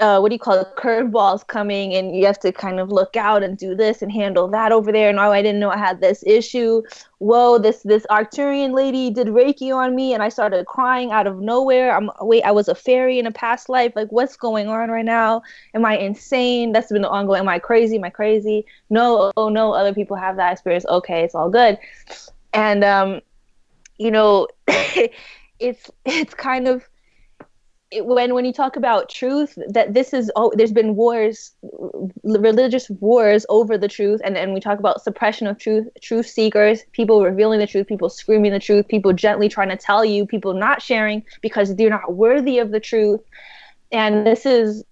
curveballs coming, and you have to kind of look out and do this and handle that over there. And I didn't know I had this issue. Whoa, this Arcturian lady did Reiki on me, and I started crying out of nowhere. I was a fairy in a past life. Like, what's going on right now? Am I insane? That's been ongoing. Am I crazy? No, oh no, other people have that experience. Okay, it's all good. And it's kind of, when you talk about truth, that there's been wars, religious wars over the truth, and we talk about suppression of truth seekers, people revealing the truth, people screaming the truth, people gently trying to tell you, people not sharing because they're not worthy of the truth. And this is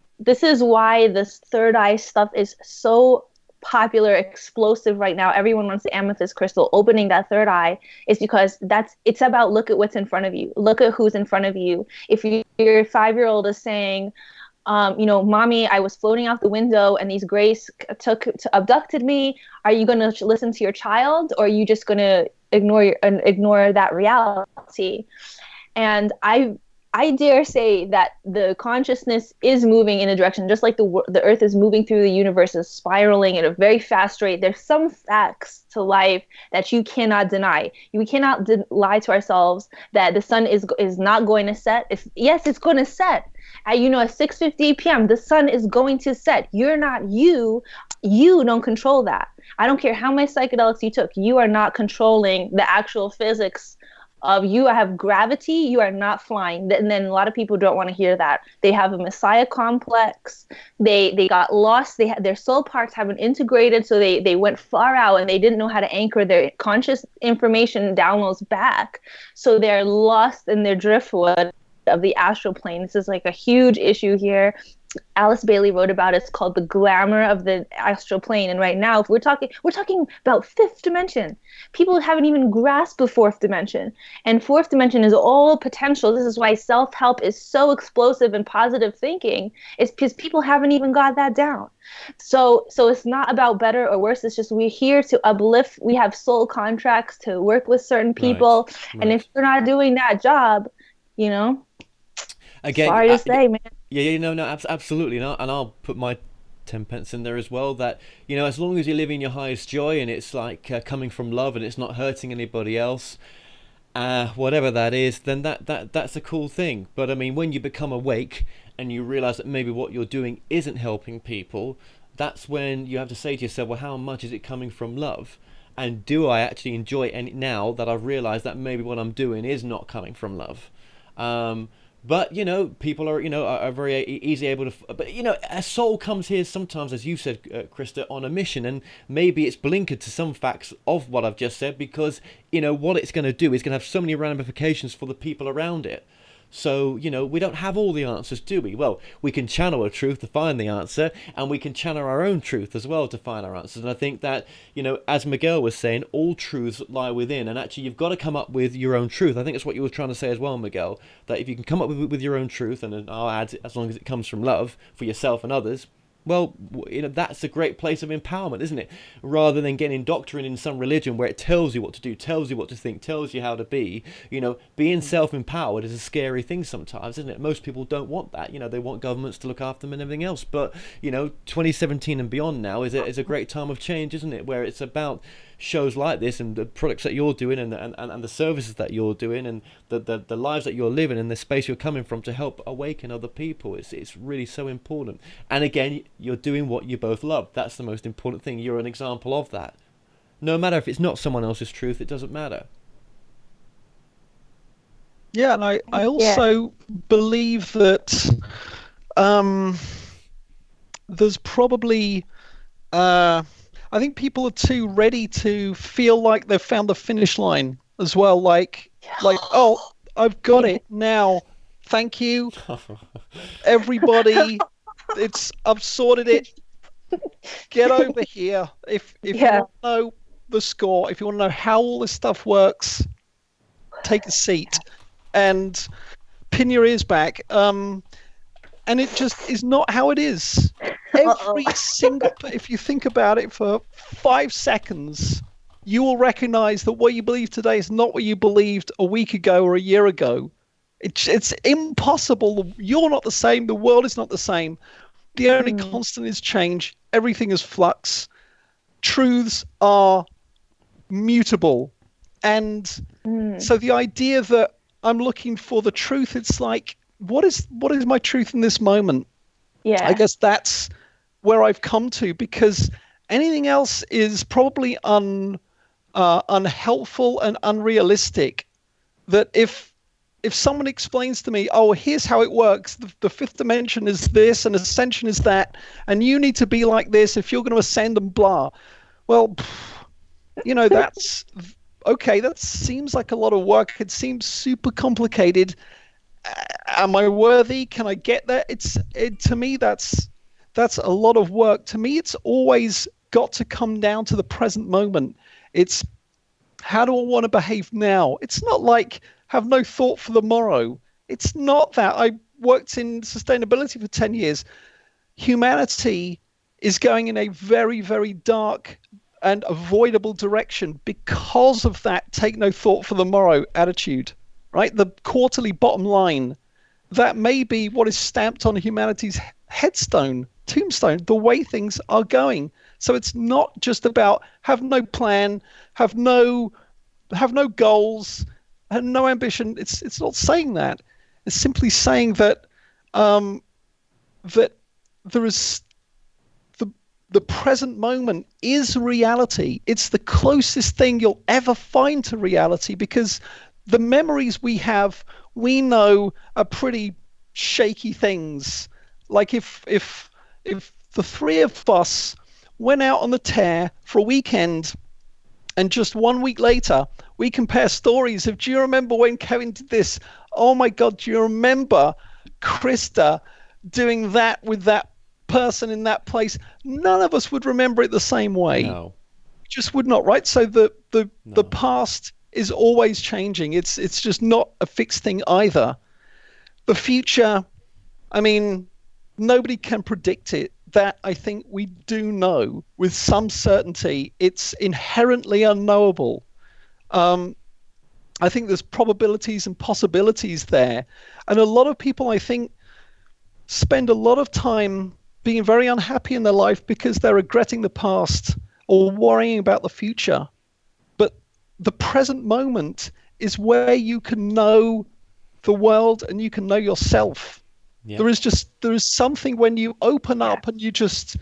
why this third eye stuff is so popular, explosive right now. Everyone wants the amethyst crystal. Opening that third eye is because it's about, look at what's in front of you. Look at who's in front of you. If your 5-year-old is saying, mommy, I was floating out the window and these grays abducted me, are you going to listen to your child, or are you just going to ignore that reality? And I dare say that the consciousness is moving in a direction, just like the Earth is moving through the universe, is spiraling at a very fast rate. There's some facts to life that you cannot deny. We cannot lie to ourselves that the sun is not going to set. Yes, it's going to set. At 6:50 p.m., the sun is going to set. You're not you. You don't control that. I don't care how many psychedelics you took. You are not controlling the actual physics of you. Have gravity, you are not flying. And then a lot of people don't want to hear that. They have a messiah complex. They got lost. Their soul parts haven't integrated, so they went far out and they didn't know how to anchor their conscious information downloads back. So they're lost in their driftwood of the astral plane. This is like a huge issue here. Alice Bailey wrote about it. It's called The Glamour of the Astral Plane. And right now, if we're talking about fifth dimension. People haven't even grasped the fourth dimension. And fourth dimension is all potential. This is why self-help is so explosive and positive thinking. It's because people haven't even got that down. So it's not about better or worse. It's just we're here to uplift. We have soul contracts to work with certain people. Right. And if you're not doing that job, Again, sorry to say, man. Yeah, no, absolutely not. And I'll put my 10 pence in there as well, that as long as you're living your highest joy, and it's like coming from love, and it's not hurting anybody else, whatever that is, then that's a cool thing. But I mean, when you become awake and you realize that maybe what you're doing isn't helping people, that's when you have to say to yourself, well, how much is it coming from love? And do I actually enjoy it now that I've realized that maybe what I'm doing is not coming from love? But people are very easy able to. But a soul comes here sometimes, as you said, Krista, on a mission, and maybe it's blinkered to some facts of what I've just said, because what it's going to do is going to have so many ramifications for the people around it. So, we don't have all the answers, do we? Well, we can channel a truth to find the answer, and we can channel our own truth as well to find our answers. And I think that, as Miguel was saying, all truths lie within. And actually, you've got to come up with your own truth. I think that's what you were trying to say as well, Miguel, that if you can come up with your own truth, and I'll add, as long as it comes from love for yourself and others, well, that's a great place of empowerment, isn't it? Rather than getting indoctrinated in some religion where it tells you what to do, tells you what to think, tells you how to be. Being self-empowered is a scary thing sometimes, isn't it? Most people don't want that. They want governments to look after them and everything else. But 2017 and beyond now is a great time of change, isn't it? Where it's about shows like this and the products that you're doing and the services that you're doing and the lives that you're living and the space you're coming from to help awaken other people. It's really so important. And again, you're doing what you both love. That's the most important thing. You're an example of that. No matter if it's not someone else's truth, it doesn't matter. Yeah, and I also believe that there's probably I think people are too ready to feel like they've found the finish line as well. Like, oh, I've got it now. Thank you, everybody. I've sorted it. Get over here. If you want to know the score, if you want to know how all this stuff works, take a seat and pin your ears back. And it just is not how it is. Every single, if you think about it for 5 seconds, you will recognize that what you believe today is not what you believed a week ago or a year ago. It's impossible. You're not the same. The world is not the same. The only constant is change. Everything is flux. Truths are mutable. And so the idea that I'm looking for the truth, it's like, what is my truth in this moment? Yeah. I guess that's where I've come to, because anything else is probably unhelpful and unrealistic. That if someone explains to me, oh, here's how it works, the fifth dimension is this and ascension is that, and you need to be like this if you're going to ascend and blah. Well, that's okay. That seems like a lot of work. It seems super complicated. Am I worthy? Can I get there? To me, that's a lot of work. To me, it's always got to come down to the present moment. It's how do I want to behave now? It's not like have no thought for the morrow. It's not that. I worked in sustainability for 10 years. Humanity is going in a very, very dark and avoidable direction because of that take no thought for the morrow attitude. Right, the quarterly bottom line, that may be what is stamped on humanity's headstone, tombstone, the way things are going. So it's not just about have no plan, have no goals, have no ambition. It's not saying that. It's simply saying that that there is the present moment is reality. It's the closest thing you'll ever find to reality, because the memories we have, we know, are pretty shaky things. Like if the three of us went out on the tear for a weekend and just 1 week later we compare stories of, do you remember when Kevin did this? Oh my God, do you remember Krista doing that with that person in that place? None of us would remember it the same way. No. Just would not, right? So the past is always changing. It's just not a fixed thing either. The future, I mean, nobody can predict it. That I think we do know with some certainty. It's inherently unknowable. I think there's probabilities and possibilities there. And a lot of people, I think, spend a lot of time being very unhappy in their life because they're regretting the past or worrying about the future. The present moment is where you can know the world and you can know yourself. Yeah. There is something when you open up and you just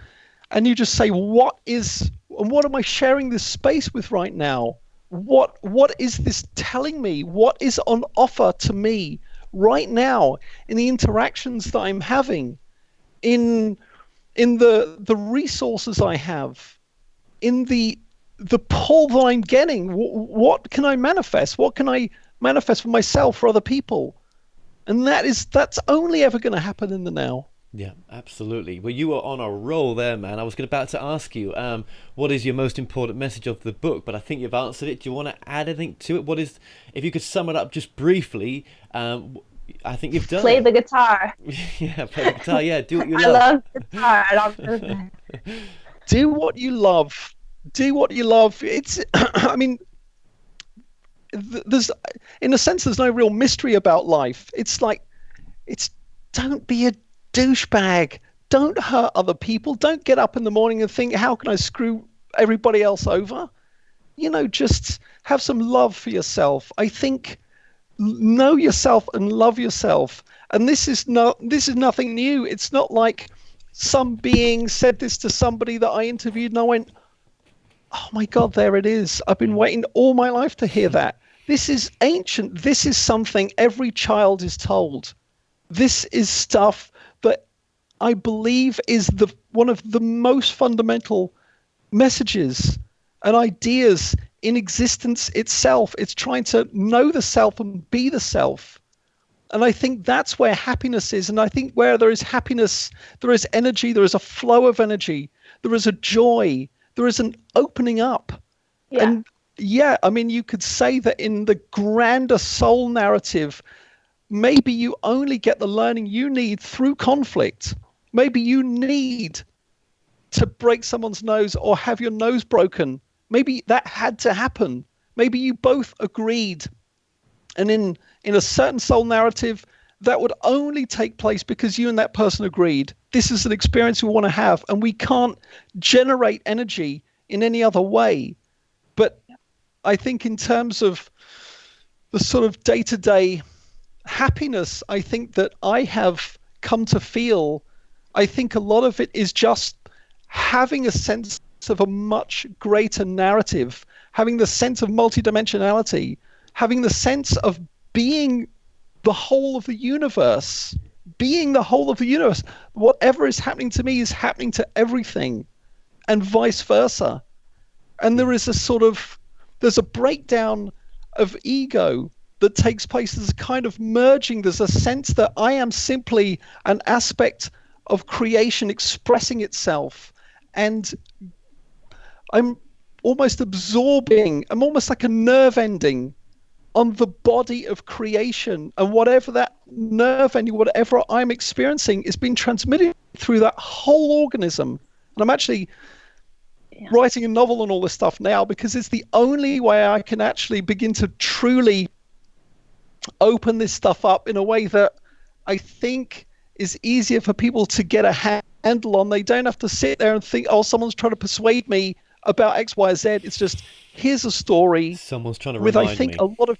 say, what am I sharing this space with right now? What is this telling me? What is on offer to me right now in the interactions that I'm having, in the resources I have, in the pull that I'm getting? What can I manifest? What can I manifest for myself, for other people? And that's only ever going to happen in the now. Yeah, absolutely. Well, you were on a roll there, man. I was about to ask you, what is your most important message of the book? But I think you've answered it. Do you want to add anything to it? What is, if you could sum it up just briefly, I think you've done Play it. the guitar. Yeah, play the guitar. Yeah, do what you I love. love guitar. I love Do what you love. Do what you love. It's, I mean, there's, in a sense, there's no real mystery about life. It's like, don't be a douchebag. Don't hurt other people. Don't get up in the morning and think, how can I screw everybody else over? Just have some love for yourself. I think know yourself and love yourself. And this is nothing new. It's not like some being said this to somebody that I interviewed and I went, oh my God, there it is. I've been waiting all my life to hear that. This is ancient. This is something every child is told. This is stuff that I believe is one of the most fundamental messages and ideas in existence itself. It's trying to know the self and be the self. And I think that's where happiness is. And I think where there is happiness, there is energy, there is a flow of energy, there is a joy, there is an opening up. Yeah. And yeah, I mean, you could say that in the grander soul narrative, maybe you only get the learning you need through conflict. Maybe you need to break someone's nose or have your nose broken. Maybe that had to happen. Maybe you both agreed. And in a certain soul narrative, that would only take place because you and that person agreed. This is an experience we want to have, and we can't generate energy in any other way. But I think in terms of the sort of day-to-day happiness, I think that I have come to feel, I think a lot of it is just having a sense of a much greater narrative, having the sense of multidimensionality, having the sense of being the whole of the universe, Whatever is happening to me is happening to everything, and vice versa. And there's a breakdown of ego that takes place. There's a kind of merging. There's a sense that I am simply an aspect of creation expressing itself. And I'm almost like a nerve ending on the body of creation. And whatever that nerve ending, whatever I'm experiencing is being transmitted through that whole organism. And I'm actually writing a novel on all this stuff now because it's the only way I can actually begin to truly open this stuff up in a way that I think is easier for people to get a handle on. They don't have to sit there and think, oh, someone's trying to persuade me about X, Y, Z. It's just, here's a story. Someone's trying to with, remind I think, me.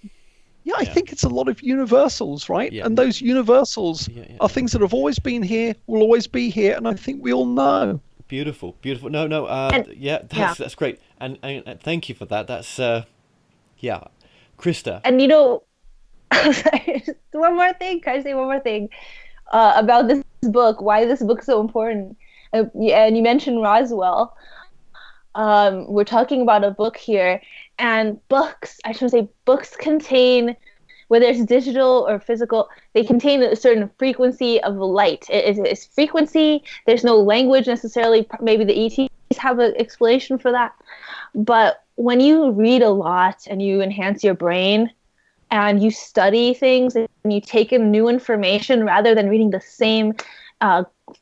I think it's a lot of universals, right? Yeah. And those universals are things that have always been here, will always be here, and I think we all know. Beautiful. No, that's great. And thank you for that. That's, Krista. And one more thing. Can I say one more thing about this book? Why this book is so important? And you mentioned Roswell. We're talking about a book here, and books contain, whether it's digital or physical, they contain a certain frequency of light. It's frequency. There's no language necessarily. Maybe the ETs have an explanation for that. But when you read a lot and you enhance your brain and you study things and you take in new information rather than reading the same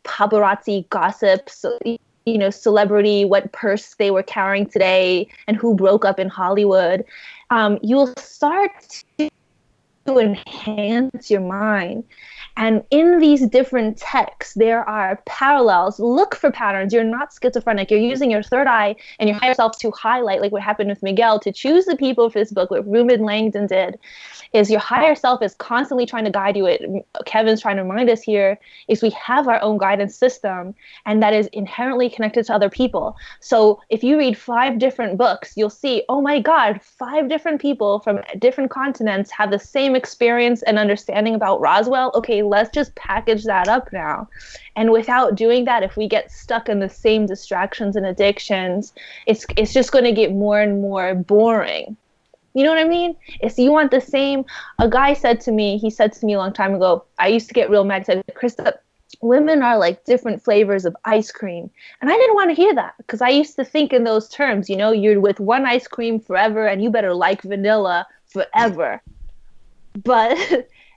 paparazzi gossips, celebrity, what purse they were carrying today and who broke up in Hollywood, you'll start to enhance your mind. And in these different texts, there are parallels. Look for patterns. You're not schizophrenic. You're using your third eye and your higher self to highlight, like what happened with Miguel, to choose the people for this book, what Reuben Langdon did, is your higher self is constantly trying to guide you. Kevin's trying to remind us here is we have our own guidance system, and that is inherently connected to other people. So if you read 5 different books, you'll see, oh my God, 5 different people from different continents have the same experience and understanding about Roswell. Okay, let's just package that up now. And without doing that, if we get stuck in the same distractions and addictions, it's just going to get more and more boring. You know what I mean? It's you want the same. A guy said to me, he said to me a long time ago, I used to get real mad. He said, Krista, women are like different flavors of ice cream. And I didn't want to hear that because I used to think in those terms, you know, you're with one ice cream forever and you better like vanilla forever. But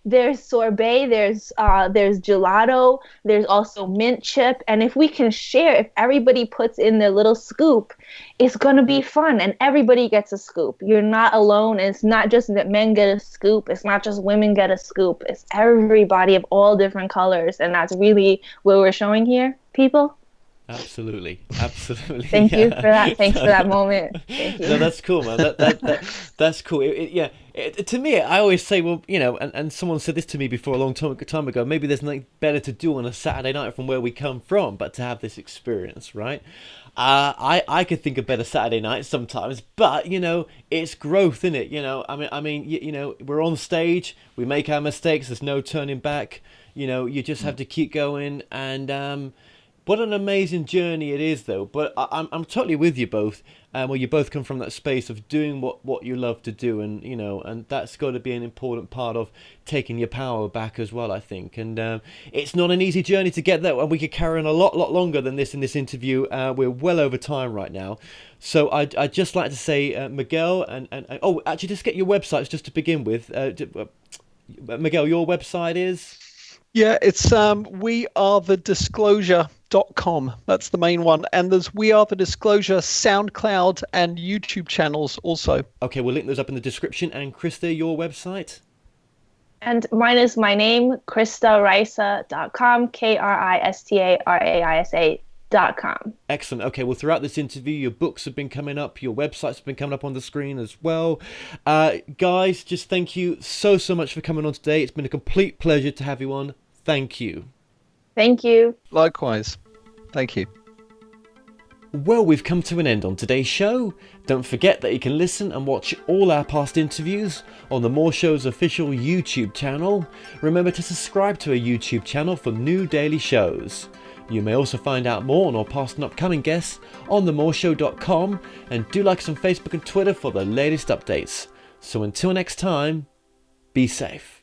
there's sorbet, there's gelato, there's also mint chip, and if we can share, if everybody puts in their little scoop, it's gonna be fun, and everybody gets a scoop. You're not alone. It's not just that men get a scoop. It's not just women get a scoop. It's everybody of all different colors, and that's really what we're showing here, people. Absolutely. Thank you for that. Thanks for that moment. Thank you. No, that's cool, man. That's cool. To me, I always say, well, you know, and someone said this to me before a long time ago. Maybe there's nothing better to do on a Saturday night from where we come from, but to have this experience, right? I could think of better Saturday nights sometimes, but you know, it's growth, isn't it? You know, you know, we're on stage, we make our mistakes. There's no turning back. You know, you just have to keep going and. What an amazing journey it is, though. But I'm totally with you both. Well, you both come from that space of doing what you love to do, and you know, and that's got to be an important part of taking your power back as well, I think. And it's not an easy journey to get there, and we could carry on a lot longer than this in this interview. We're well over time right now, so I'd just like to say, Miguel, and oh, actually, just get your websites just to begin with. Miguel, your website is. Yeah, it's wearethedisclosure.com. That's the main one. And there's We Are The Disclosure SoundCloud and YouTube channels also. Okay, we'll link those up in the description. And Krista, your website? And mine is my name, KristaRaisa.com, KristaRaisa.com. Excellent. Okay, well, throughout this interview, your books have been coming up, your websites have been coming up on the screen as well. Guys, just thank you so much for coming on today. It's been a complete pleasure to have you on. Thank you. Thank you. Likewise. Thank you. Well, we've come to an end on today's show. Don't forget that you can listen and watch all our past interviews on the More Show's official YouTube channel. Remember to subscribe to our YouTube channel for new daily shows. You may also find out more on our past and upcoming guests on themoreshow.com, and do like us on Facebook and Twitter for the latest updates. So until next time, be safe.